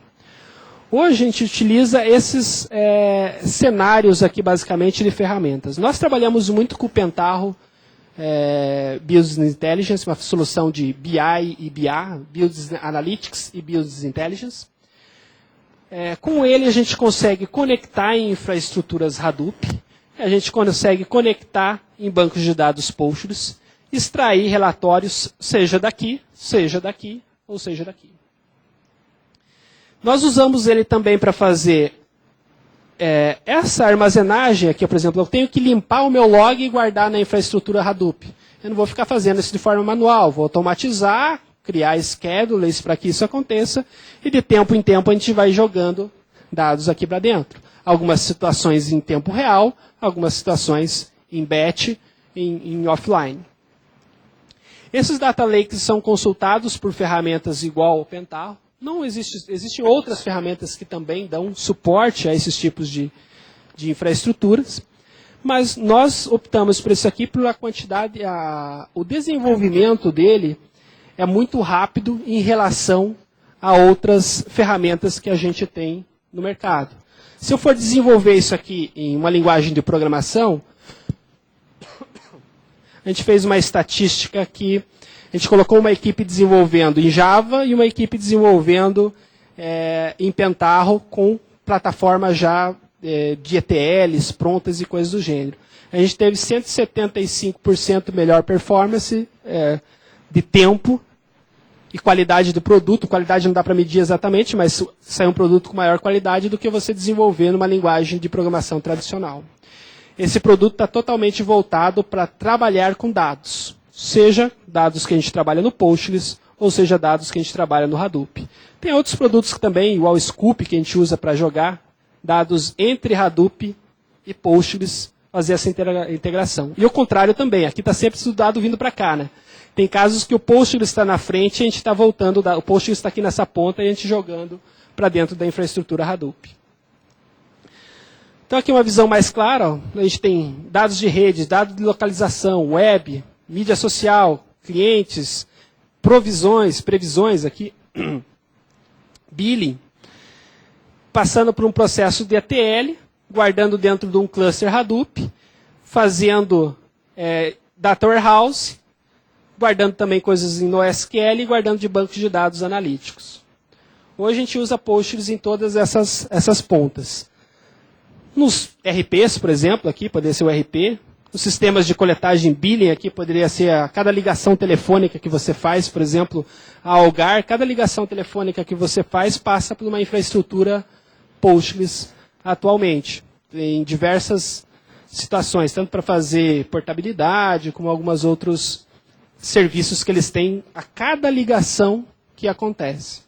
Hoje a gente utiliza esses cenários aqui, basicamente, de ferramentas. Nós trabalhamos muito com o Pentaho Business Intelligence, uma solução de BI e BA, Business Analytics e Business Intelligence. Com ele a gente consegue conectar em infraestruturas Hadoop, a gente consegue conectar em bancos de dados Postgres, extrair relatórios, seja daqui ou seja daqui. Nós usamos ele também para fazer essa armazenagem aqui, por exemplo, eu tenho que limpar o meu log e guardar na infraestrutura Hadoop. Eu não vou ficar fazendo isso de forma manual, vou automatizar, criar schedulers para que isso aconteça, e de tempo em tempo a gente vai jogando dados aqui para dentro. Algumas situações em tempo real, algumas situações em batch, em offline. Esses data lakes são consultados por ferramentas igual ao Pentaho. Não existem outras ferramentas que também dão suporte a esses tipos de infraestruturas, mas nós optamos por isso aqui por a quantidade, o desenvolvimento dele é muito rápido em relação a outras ferramentas que a gente tem no mercado. Se eu for desenvolver isso aqui em uma linguagem de programação, a gente fez uma estatística que a gente colocou uma equipe desenvolvendo em Java e uma equipe desenvolvendo em Pentaho com plataformas já de ETLs prontas e coisas do gênero. A gente teve 175% melhor performance de tempo e qualidade do produto. Qualidade não dá para medir exatamente, mas sai um produto com maior qualidade do que você desenvolver numa linguagem de programação tradicional. Esse produto está totalmente voltado para trabalhar com dados, seja dados que a gente trabalha no Postgres, ou seja dados que a gente trabalha no Hadoop. Tem outros produtos que também, igual o Scoop, que a gente usa para jogar dados entre Hadoop e Postgres, fazer essa integração. E o contrário também, aqui está sempre o dado vindo para cá, né? Tem casos que o Postgres está na frente e a gente está voltando, o Postgres está aqui nessa ponta e a gente jogando para dentro da infraestrutura Hadoop. Então aqui uma visão mais clara, ó, a gente tem dados de rede, dados de localização, web, mídia social, clientes, previsões aqui, billing, passando por um processo de ETL, guardando dentro de um cluster Hadoop, fazendo data warehouse, guardando também coisas em NoSQL e guardando de bancos de dados analíticos. Hoje a gente usa Postgres em todas essas pontas. Nos RPs, por exemplo, aqui poderia ser o RP. Os sistemas de coletagem billing aqui poderia ser cada ligação telefônica que você faz, por exemplo, a Algar. Cada ligação telefônica que você faz passa por uma infraestrutura Postgres atualmente, em diversas situações, tanto para fazer portabilidade, como alguns outros serviços que eles têm a cada ligação que acontece.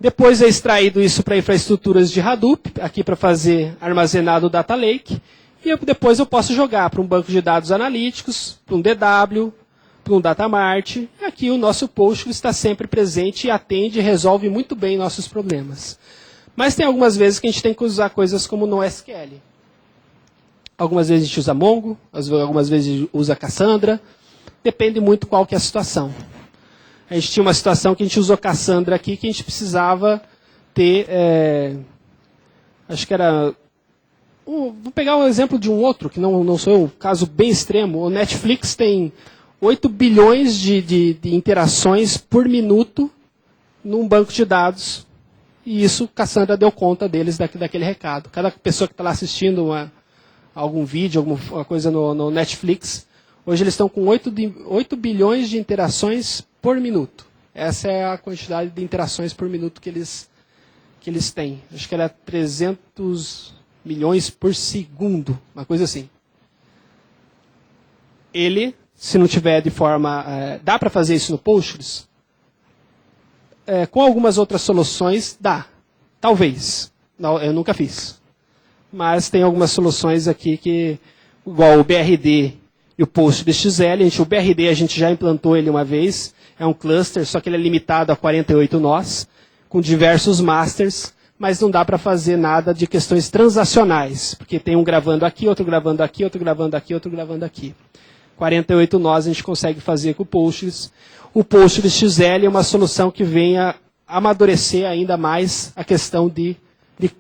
Depois é extraído isso para infraestruturas de Hadoop, aqui para fazer armazenado o Data Lake, e depois eu posso jogar para um banco de dados analíticos, para um DW, para um Datamart, e aqui o nosso Postgres está sempre presente e atende e resolve muito bem nossos problemas. Mas tem algumas vezes que a gente tem que usar coisas como NoSQL. Algumas vezes a gente usa Mongo, algumas vezes a gente usa Cassandra, depende muito qual que é a situação. A gente tinha uma situação que a gente usou Cassandra aqui, que a gente precisava ter, acho que era, vou pegar um exemplo de um outro, que não sou um caso bem extremo. O Netflix tem 8 bilhões de interações por minuto num banco de dados, e isso Cassandra deu conta deles daquele recado. Cada pessoa que está lá assistindo algum vídeo, alguma coisa no Netflix, hoje eles estão com 8 bilhões de interações por minuto. Essa é a quantidade de interações por minuto que eles têm. Acho que era 300 milhões por segundo, uma coisa assim. Ele, se não tiver de forma... dá para fazer isso no Postgres? Com algumas outras soluções, dá. Talvez. Não, eu nunca fiz. Mas tem algumas soluções aqui que, igual o BRD e o PostgreSQL, o BRD a gente já implantou ele uma vez, é um cluster, só que ele é limitado a 48 nós, com diversos masters, mas não dá para fazer nada de questões transacionais, porque tem um gravando aqui, outro gravando aqui, outro gravando aqui, outro gravando aqui. 48 nós a gente consegue fazer com o Postgres. O PostgreSQL é uma solução que venha amadurecer ainda mais a questão de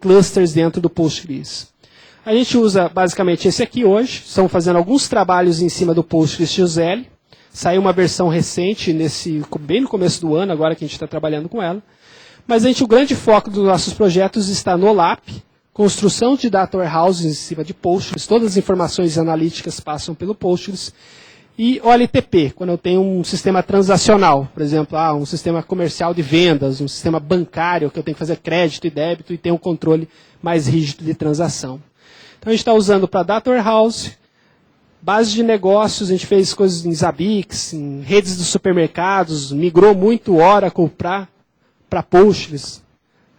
clusters dentro do Postgres. A gente usa basicamente esse aqui hoje, estamos fazendo alguns trabalhos em cima do PostgreSQL, saiu uma versão recente, bem no começo do ano, agora que a gente está trabalhando com ela, mas o grande foco dos nossos projetos está no OLAP, construção de data warehouse em cima de Postgres, todas as informações analíticas passam pelo Postgres, e OLTP, quando eu tenho um sistema transacional, por exemplo, um sistema comercial de vendas, um sistema bancário, que eu tenho que fazer crédito e débito e tem um controle mais rígido de transação. Então a gente está usando para Data Warehouse, base de negócios, a gente fez coisas em Zabbix, em redes de supermercados, migrou muito Oracle para Postgres.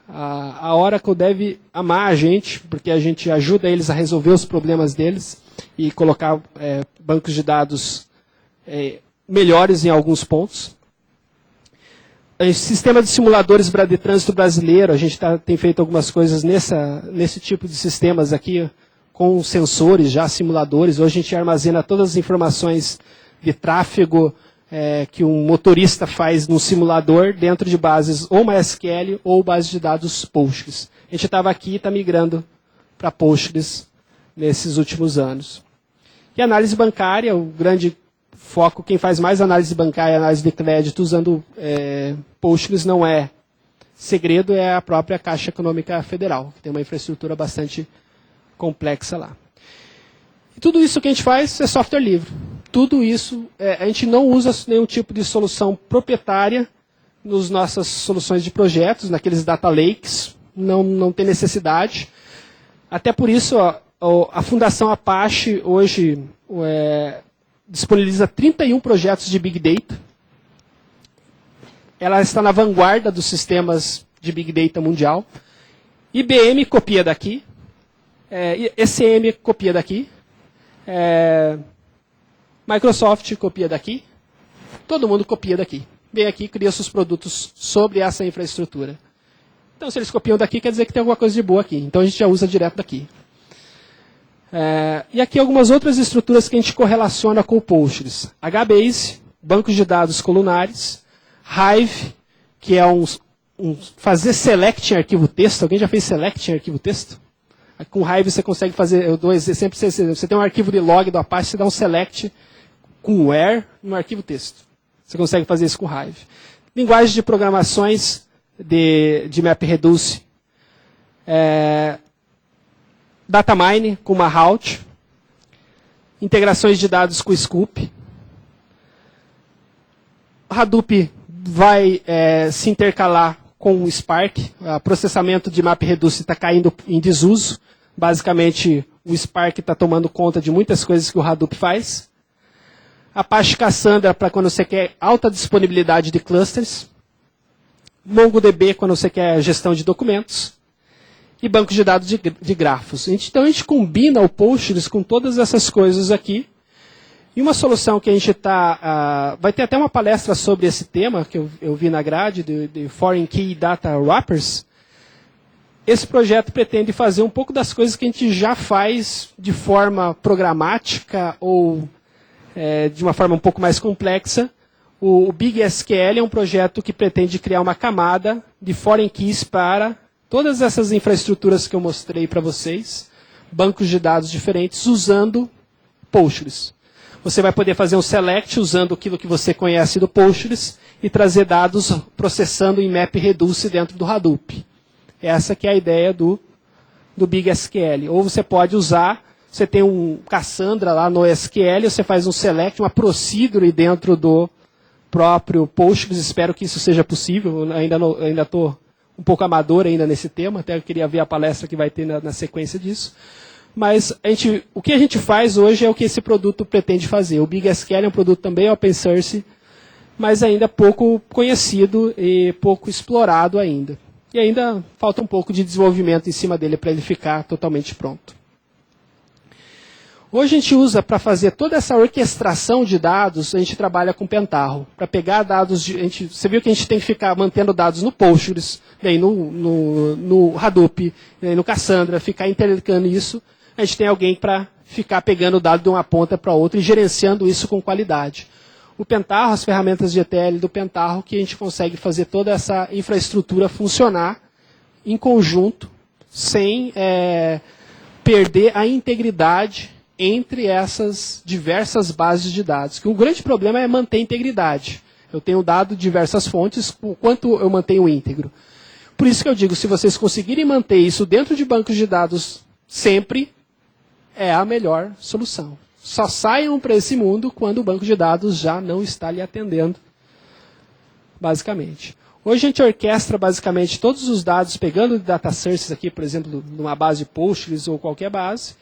A Oracle deve amar a gente, porque a gente ajuda eles a resolver os problemas deles e colocar bancos de dados melhores em alguns pontos. Sistema de simuladores de trânsito brasileiro, a gente tem feito algumas coisas nesse tipo de sistemas aqui, com sensores, já simuladores. Hoje a gente armazena todas as informações de tráfego que um motorista faz no simulador dentro de bases ou MySQL ou bases de dados Postgres. A gente estava aqui e está migrando para Postgres nesses últimos anos. E análise bancária, o grande foco, quem faz mais análise bancária e análise de crédito usando Postgres não é segredo, é a própria Caixa Econômica Federal, que tem uma infraestrutura bastante complexa lá. E tudo isso que a gente faz é software livre. tudo isso, a gente não usa nenhum tipo de solução proprietária nas nossas soluções de projetos, naqueles data lakes, não tem necessidade. Até por isso, a Fundação Apache hoje disponibiliza 31 projetos de Big Data. Ela está na vanguarda dos sistemas de Big Data mundial. IBM copia daqui, ECM copia daqui, Microsoft copia daqui, todo mundo copia daqui. Vem aqui e cria seus produtos sobre essa infraestrutura. Então, se eles copiam daqui, quer dizer que tem alguma coisa de boa aqui. Então, a gente já usa direto daqui. E aqui algumas outras estruturas que a gente correlaciona com o Postgres. HBase, bancos de dados colunares. Hive, que é fazer select em arquivo texto. Alguém já fez select em arquivo texto? Com Hive você consegue fazer, eu dou sempre, você tem um arquivo de log do Apache, você dá um select com where no arquivo texto. Você consegue fazer isso com Hive. Linguagem de programações de MapReduce. Datamine com Mahout. Integrações de dados com Scoop. Hadoop vai se intercalar com o Spark. O processamento de MapReduce está caindo em desuso. Basicamente, o Spark está tomando conta de muitas coisas que o Hadoop faz. Apache Cassandra para quando você quer alta disponibilidade de clusters. MongoDB quando você quer gestão de documentos. E banco de dados de grafos. Então, a gente combina o Postgres com todas essas coisas aqui. E uma solução que a gente está... vai ter até uma palestra sobre esse tema, que eu vi na grade, de Foreign Key Data Wrappers. Esse projeto pretende fazer um pouco das coisas que a gente já faz de forma programática ou de uma forma um pouco mais complexa. O BigSQL é um projeto que pretende criar uma camada de Foreign Keys para todas essas infraestruturas que eu mostrei para vocês, bancos de dados diferentes, usando Postgres. Você vai poder fazer um select usando aquilo que você conhece do Postgres e trazer dados processando em MapReduce dentro do Hadoop. Essa que é a ideia do BigSQL. Ou você pode usar, você tem um Cassandra lá no SQL, você faz um select, uma procedure dentro do próprio Postgres. Espero que isso seja possível. Ainda estou um pouco amador ainda nesse tema, até eu queria ver a palestra que vai ter na sequência disso. Mas o que a gente faz hoje é o que esse produto pretende fazer. O BigSQL é um produto também open source, mas ainda pouco conhecido e pouco explorado ainda. E ainda falta um pouco de desenvolvimento em cima dele para ele ficar totalmente pronto. Hoje a gente usa para fazer toda essa orquestração de dados, a gente trabalha com Pentaho. Para pegar dados, você viu que a gente tem que ficar mantendo dados no Postgres, daí no Hadoop, daí no Cassandra, ficar interligando isso. A gente tem alguém para ficar pegando o dado de uma ponta para outra e gerenciando isso com qualidade. O Pentaho, as ferramentas de ETL do Pentaho, que a gente consegue fazer toda essa infraestrutura funcionar em conjunto, sem perder a integridade entre essas diversas bases de dados. Que o grande problema é manter a integridade. Eu tenho dado de diversas fontes, o quanto eu mantenho íntegro. Por isso que eu digo, se vocês conseguirem manter isso dentro de bancos de dados sempre, é a melhor solução. Só saiam para esse mundo quando o banco de dados já não está lhe atendendo, basicamente. Hoje a gente orquestra basicamente todos os dados, pegando data sources aqui, por exemplo, numa base Postgres ou qualquer base,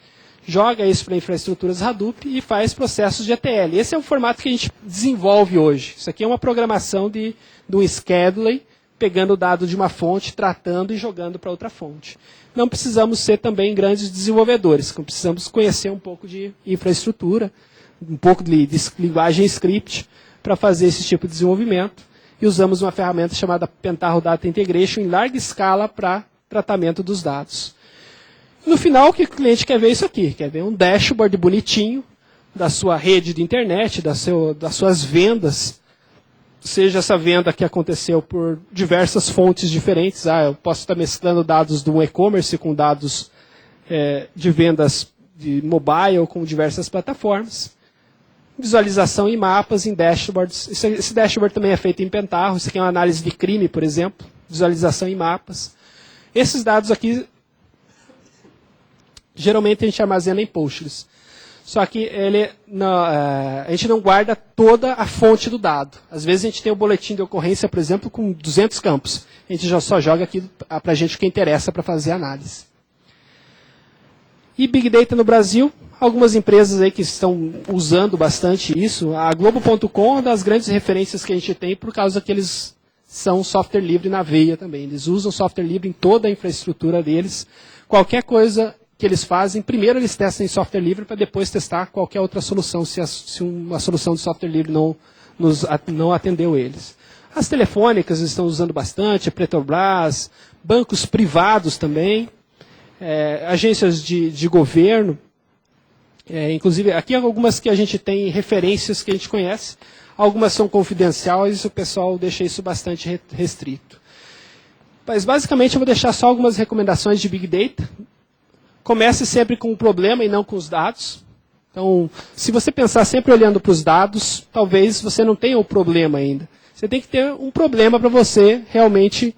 joga isso para infraestruturas Hadoop e faz processos de ETL. Esse é o formato que a gente desenvolve hoje. Isso aqui é uma programação de um scheduler, pegando o dado de uma fonte, tratando e jogando para outra fonte. Não precisamos ser também grandes desenvolvedores, precisamos conhecer um pouco de infraestrutura, um pouco de linguagem script para fazer esse tipo de desenvolvimento. E usamos uma ferramenta chamada Pentaho Data Integration em larga escala para tratamento dos dados. No final, o que o cliente quer ver é isso aqui, quer ver um dashboard bonitinho da sua rede de internet, das suas vendas, seja essa venda que aconteceu por diversas fontes diferentes. Eu posso estar mesclando dados do e-commerce com dados de vendas de mobile com diversas plataformas. Visualização em mapas, em dashboards. Esse dashboard também é feito em Pentaho. Isso aqui é uma análise de crime, por exemplo. Visualização em mapas. Esses dados aqui, geralmente a gente armazena em Postgres. Só que a gente não guarda toda a fonte do dado. Às vezes a gente tem um boletim de ocorrência, por exemplo, com 200 campos. A gente já só joga aqui para a gente o que interessa para fazer a análise. E Big Data no Brasil, algumas empresas aí que estão usando bastante isso. A Globo.com é uma das grandes referências que a gente tem por causa que eles são software livre na veia também. Eles usam software livre em toda a infraestrutura deles. Qualquer coisa que eles fazem, primeiro eles testam em software livre para depois testar qualquer outra solução, se uma solução de software livre não atendeu eles. As telefônicas estão usando bastante, a Petrobras, bancos privados também, agências de governo, inclusive aqui algumas que a gente tem referências que a gente conhece, algumas são confidenciais e o pessoal deixa isso bastante restrito. Mas basicamente eu vou deixar só algumas recomendações de Big Data. Comece sempre com o problema e não com os dados. Então, se você pensar sempre olhando para os dados, talvez você não tenha o problema ainda. Você tem que ter um problema para você realmente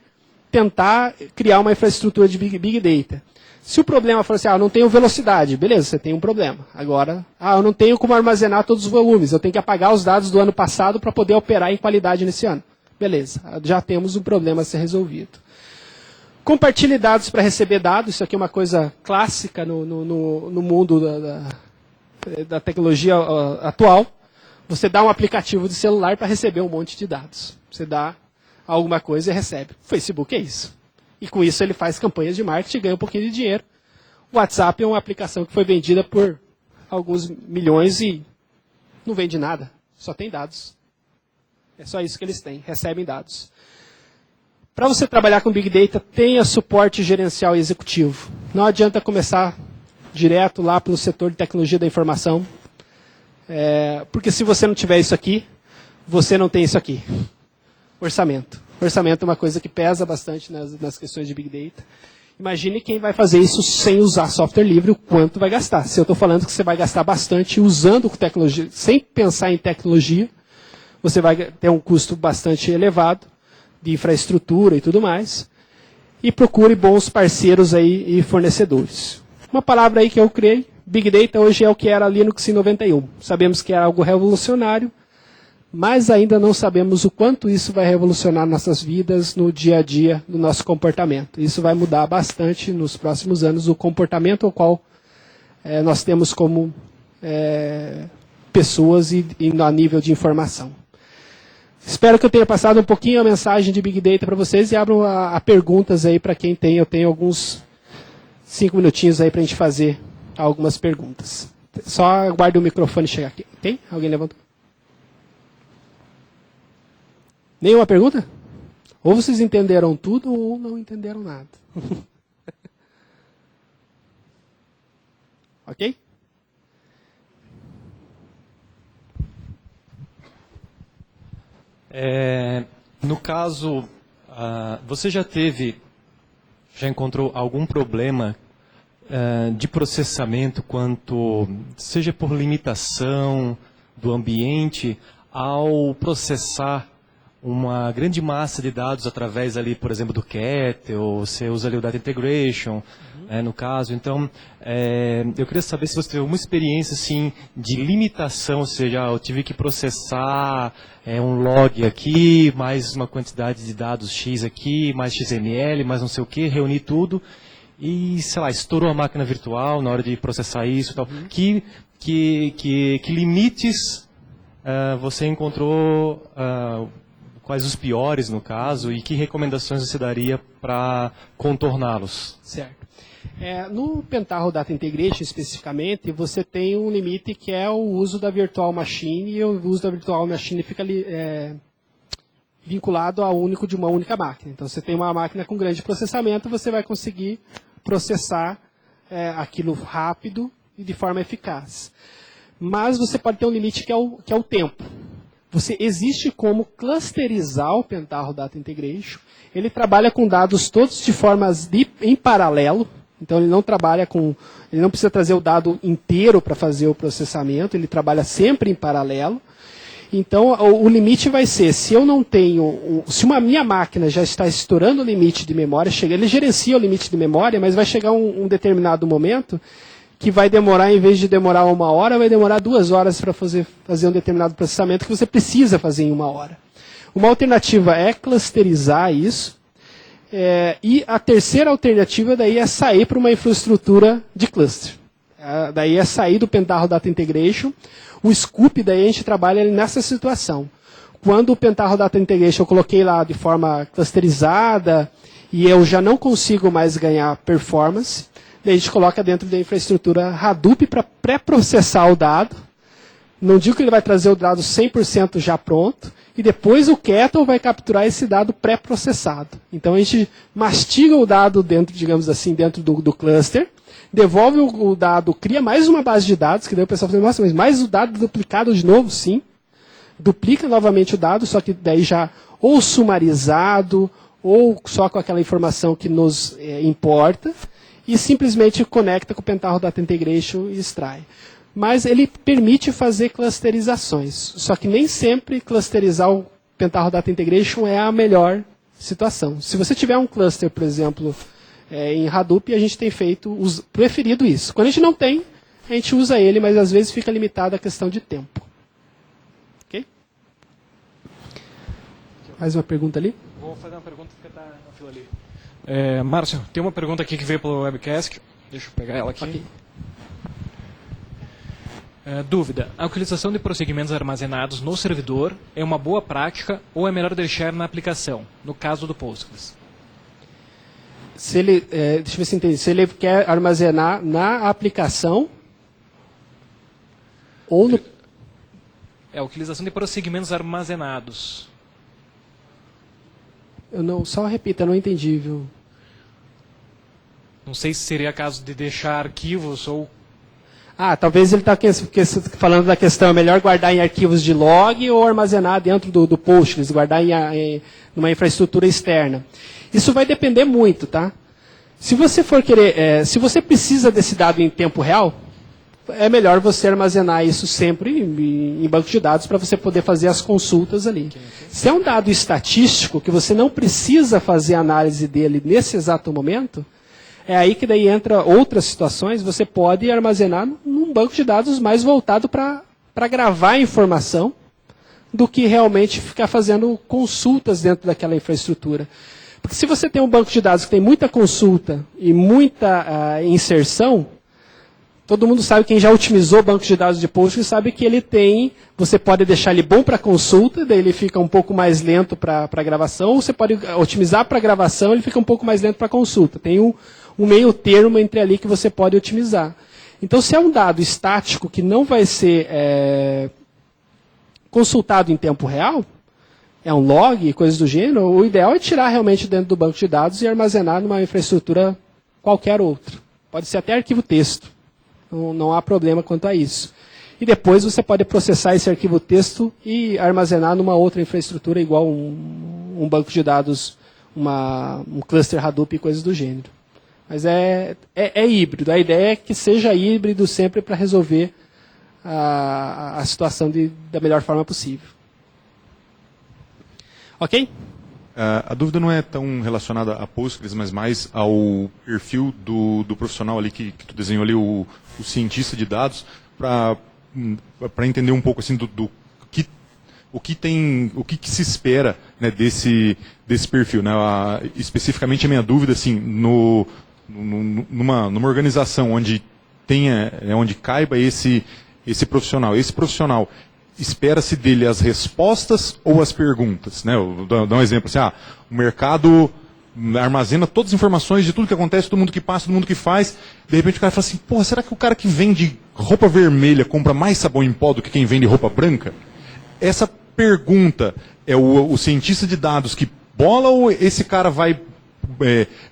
tentar criar uma infraestrutura de Big Data. Se o problema for assim, eu não tenho velocidade, beleza, você tem um problema. Agora, eu não tenho como armazenar todos os volumes, eu tenho que apagar os dados do ano passado para poder operar em qualidade nesse ano. Beleza, já temos um problema a ser resolvido. Compartilhe dados para receber dados, isso aqui é uma coisa clássica no mundo da tecnologia atual. Você dá um aplicativo de celular para receber um monte de dados. Você dá alguma coisa e recebe. O Facebook é isso. E com isso ele faz campanhas de marketing e ganha um pouquinho de dinheiro. O WhatsApp é uma aplicação que foi vendida por alguns milhões e não vende nada. Só tem dados. É só isso que eles têm, recebem dados. Para você trabalhar com Big Data, tenha suporte gerencial e executivo. Não adianta começar direto lá pelo setor de tecnologia da informação, porque se você não tiver isso aqui, você não tem isso aqui. Orçamento. Orçamento é uma coisa que pesa bastante nas questões de Big Data. Imagine quem vai fazer isso sem usar software livre, o quanto vai gastar. Se eu estou falando que você vai gastar bastante usando tecnologia, sem pensar em tecnologia, você vai ter um custo bastante elevado de infraestrutura e tudo mais, e procure bons parceiros aí e fornecedores. Uma palavra aí que eu criei, Big Data hoje é o que era Linux em 91. Sabemos que é algo revolucionário, mas ainda não sabemos o quanto isso vai revolucionar nossas vidas no dia a dia, no nosso comportamento. Isso vai mudar bastante nos próximos anos, o comportamento ao qual nós temos como pessoas e a nível de informação. Espero que eu tenha passado um pouquinho a mensagem de Big Data para vocês e abro a perguntas aí para quem tem. Eu tenho alguns 5 minutinhos aí para a gente fazer algumas perguntas. Só aguarde o microfone chegar aqui. Tem? Alguém levantou? Nenhuma pergunta? Ou vocês entenderam tudo ou não entenderam nada. Ok? No caso, você já encontrou algum problema de processamento, seja por limitação do ambiente, ao processar uma grande massa de dados através ali, por exemplo, do Cat, ou você usa ali o Data Integration, no caso. Então, eu queria saber se você teve alguma experiência assim, de limitação, ou seja, eu tive que processar um log aqui, mais uma quantidade de dados X aqui, mais XML, mais não sei o que, reunir tudo, e, sei lá, estourou a máquina virtual na hora de processar isso e tal. Que limites você encontrou, quais os piores no caso, e que recomendações você daria para contorná-los? Certo. No Pentaho Data Integration, especificamente, você tem um limite que é o uso da Virtual Machine, e o uso da Virtual Machine fica vinculado ao único de uma única máquina. Então, você tem uma máquina com grande processamento, você vai conseguir processar aquilo rápido e de forma eficaz. Mas você pode ter um limite que é o tempo. Você existe como clusterizar o Pentaho Data Integration. Ele trabalha com dados todos de formas em paralelo. Então ele não trabalha ele não precisa trazer o dado inteiro para fazer o processamento. Ele trabalha sempre em paralelo. Então o limite vai ser, se eu não tenho, se uma minha máquina já está estourando o limite de memória, ele gerencia o limite de memória, mas vai chegar um determinado momento que vai demorar, em vez de demorar 1 hora, vai demorar 2 horas para fazer um determinado processamento que você precisa fazer em 1 hora. Uma alternativa é clusterizar isso, e a terceira alternativa daí é sair para uma infraestrutura de cluster. Daí é sair do Pentaho Data Integration. O Scoop, daí a gente trabalha nessa situação. Quando o Pentaho Data Integration eu coloquei lá de forma clusterizada e eu já não consigo mais ganhar performance, daí a gente coloca dentro da infraestrutura Hadoop para pré-processar o dado. Não digo que ele vai trazer o dado 100% já pronto, e depois o Kettle vai capturar esse dado pré-processado. Então a gente mastiga o dado dentro, digamos assim, dentro do cluster, devolve o dado, cria mais uma base de dados, que daí o pessoal fala, nossa, mas mais o dado duplicado de novo? Sim. Duplica novamente o dado, só que daí já ou sumarizado, ou só com aquela informação que nos importa, e simplesmente conecta com o Pentaho Data Integration e extrai. Mas ele permite fazer clusterizações. Só que nem sempre clusterizar o Pentaho Data Integration é a melhor situação. Se você tiver um cluster, por exemplo, em Hadoop, a gente tem preferido isso. Quando a gente não tem, a gente usa ele, mas às vezes fica limitado a questão de tempo. Ok? Mais uma pergunta ali? Vou fazer uma pergunta que está na fila ali. Márcio, tem uma pergunta aqui que veio pelo webcast. Deixa eu pegar ela aqui. Ok. Dúvida. A utilização de procedimentos armazenados no servidor é uma boa prática ou é melhor deixar na aplicação, no caso do Postgres? Deixa eu ver se entendi. Se ele quer armazenar na aplicação ou no... A utilização de procedimentos armazenados. Só repita, eu não entendi, viu? Não sei se seria caso de deixar arquivos ou... Talvez ele está falando da questão, é melhor guardar em arquivos de log ou armazenar dentro do Postgres, guardar em numa infraestrutura externa. Isso vai depender muito, tá? Se você for querer, se você precisa desse dado em tempo real, é melhor você armazenar isso sempre em banco de dados para você poder fazer as consultas ali. Se é um dado estatístico, que você não precisa fazer análise dele nesse exato momento, é aí que daí entra outras situações, você pode armazenar num banco de dados mais voltado para gravar a informação do que realmente ficar fazendo consultas dentro daquela infraestrutura. Porque se você tem um banco de dados que tem muita consulta e muita inserção, todo mundo sabe, quem já otimizou o banco de dados de Postgres sabe que ele tem, você pode deixar ele bom para consulta, daí ele fica um pouco mais lento para gravação, ou você pode otimizar para gravação, ele fica um pouco mais lento para consulta. Tem um meio termo entre ali que você pode otimizar. Então, se é um dado estático que não vai ser consultado em tempo real, é um log, coisas do gênero, o ideal é tirar realmente dentro do banco de dados e armazenar numa infraestrutura qualquer outra. Pode ser até arquivo texto. Não há problema quanto a isso. E depois você pode processar esse arquivo texto e armazenar numa outra infraestrutura igual um banco de dados, um cluster Hadoop e coisas do gênero. Mas é híbrido. A ideia é que seja híbrido sempre para resolver a situação da melhor forma possível. Ok? A dúvida não é tão relacionada a Postgres, mas mais ao perfil do profissional ali que tu desenhou ali, o cientista de dados, para entender um pouco assim o que se espera, né, desse perfil, né? Especificamente a minha dúvida, assim, numa organização onde onde caiba esse profissional. Esse profissional, espera-se dele as respostas ou as perguntas, né? Eu vou dar um exemplo assim, o mercado armazena todas as informações de tudo que acontece, todo mundo que passa, todo mundo que faz. De repente o cara fala assim, porra, será que o cara que vende roupa vermelha compra mais sabão em pó do que quem vende roupa branca? Essa pergunta é o cientista de dados que bola, ou esse cara vai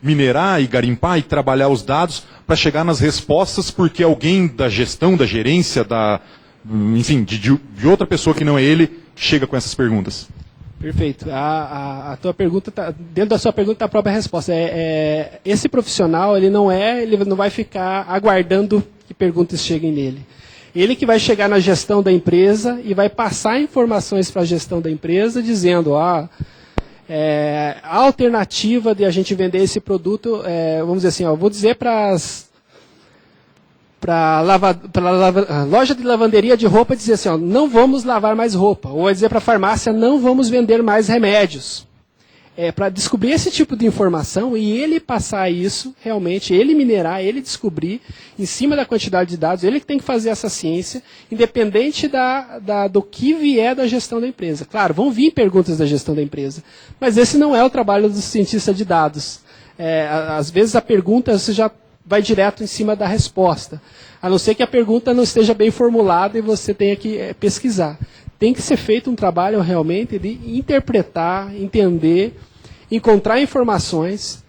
minerar e garimpar e trabalhar os dados para chegar nas respostas porque alguém da gestão, da gerência, enfim, de outra pessoa que não é ele, chega com essas perguntas? Perfeito. A tua pergunta dentro da sua pergunta está a própria resposta. Esse profissional ele não vai ficar aguardando que perguntas cheguem nele. Ele que vai chegar na gestão da empresa e vai passar informações para a gestão da empresa dizendo, a alternativa de a gente vender esse produto, vamos dizer assim, vou dizer para a loja de lavanderia de roupa dizer assim, ó, não vamos lavar mais roupa. Ou vai dizer para a farmácia, não vamos vender mais remédios. Para descobrir esse tipo de informação e ele passar isso, realmente, ele minerar, ele descobrir, em cima da quantidade de dados, ele que tem que fazer essa ciência, independente do que vier da gestão da empresa. Claro, vão vir perguntas da gestão da empresa, mas esse não é o trabalho do cientista de dados. Às vezes a pergunta você já vai direto em cima da resposta, a não ser que a pergunta não esteja bem formulada e você tenha que pesquisar. Tem que ser feito um trabalho realmente de interpretar, entender, encontrar informações,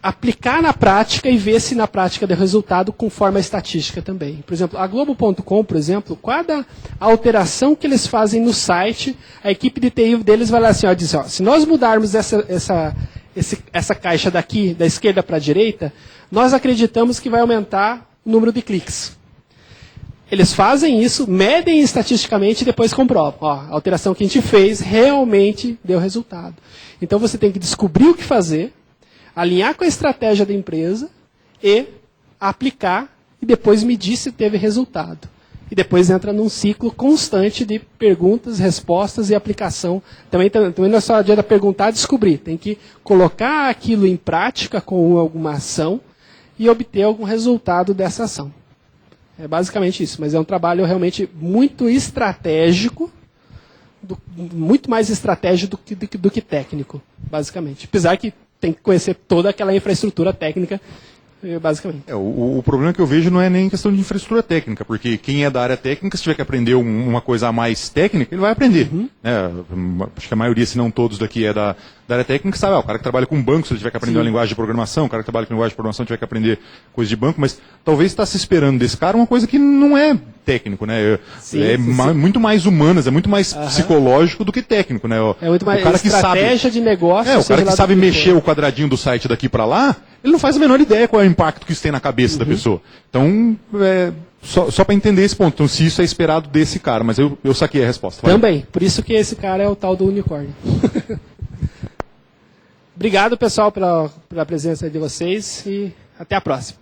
aplicar na prática e ver se na prática deu resultado conforme a estatística também. Por exemplo, a Globo.com, por exemplo, cada alteração que eles fazem no site, a equipe de TI deles vai lá assim, ó, diz, ó, se nós mudarmos essa caixa daqui, da esquerda para a direita, nós acreditamos que vai aumentar o número de cliques. Eles fazem isso, medem estatisticamente e depois comprovam. Ó, a alteração que a gente fez realmente deu resultado. Então você tem que descobrir o que fazer, alinhar com a estratégia da empresa e aplicar e depois medir se teve resultado. E depois entra num ciclo constante de perguntas, respostas e aplicação. Também não é só adianta perguntar e descobrir. Tem que colocar aquilo em prática com alguma ação e obter algum resultado dessa ação. É basicamente isso, mas é um trabalho realmente muito estratégico, muito mais estratégico do que técnico, basicamente. Apesar que tem que conhecer toda aquela infraestrutura técnica, basicamente. O problema que eu vejo não é nem questão de infraestrutura técnica, porque quem é da área técnica, se tiver que aprender uma coisa a mais técnica, ele vai aprender. Acho que a maioria, se não todos daqui é da área técnica, sabe, o cara que trabalha com banco, se ele tiver que aprender uma linguagem de programação, o cara que trabalha com linguagem de programação tiver que aprender coisa de banco, mas talvez está se esperando desse cara uma coisa que não é técnico, né? Muito mais humanas, é muito mais psicológico do que técnico, né? É muito mais o cara que estratégia sabe, de negócio. o cara que sabe mexer o quadradinho do site daqui para lá, ele não faz a menor ideia qual é o impacto que isso tem na cabeça da pessoa. Então, só para entender esse ponto. Então, se isso é esperado desse cara, mas eu saquei a resposta. Vai. Também. Por isso que esse cara é o tal do unicórnio. Obrigado, pessoal, pela presença de vocês e até a próxima.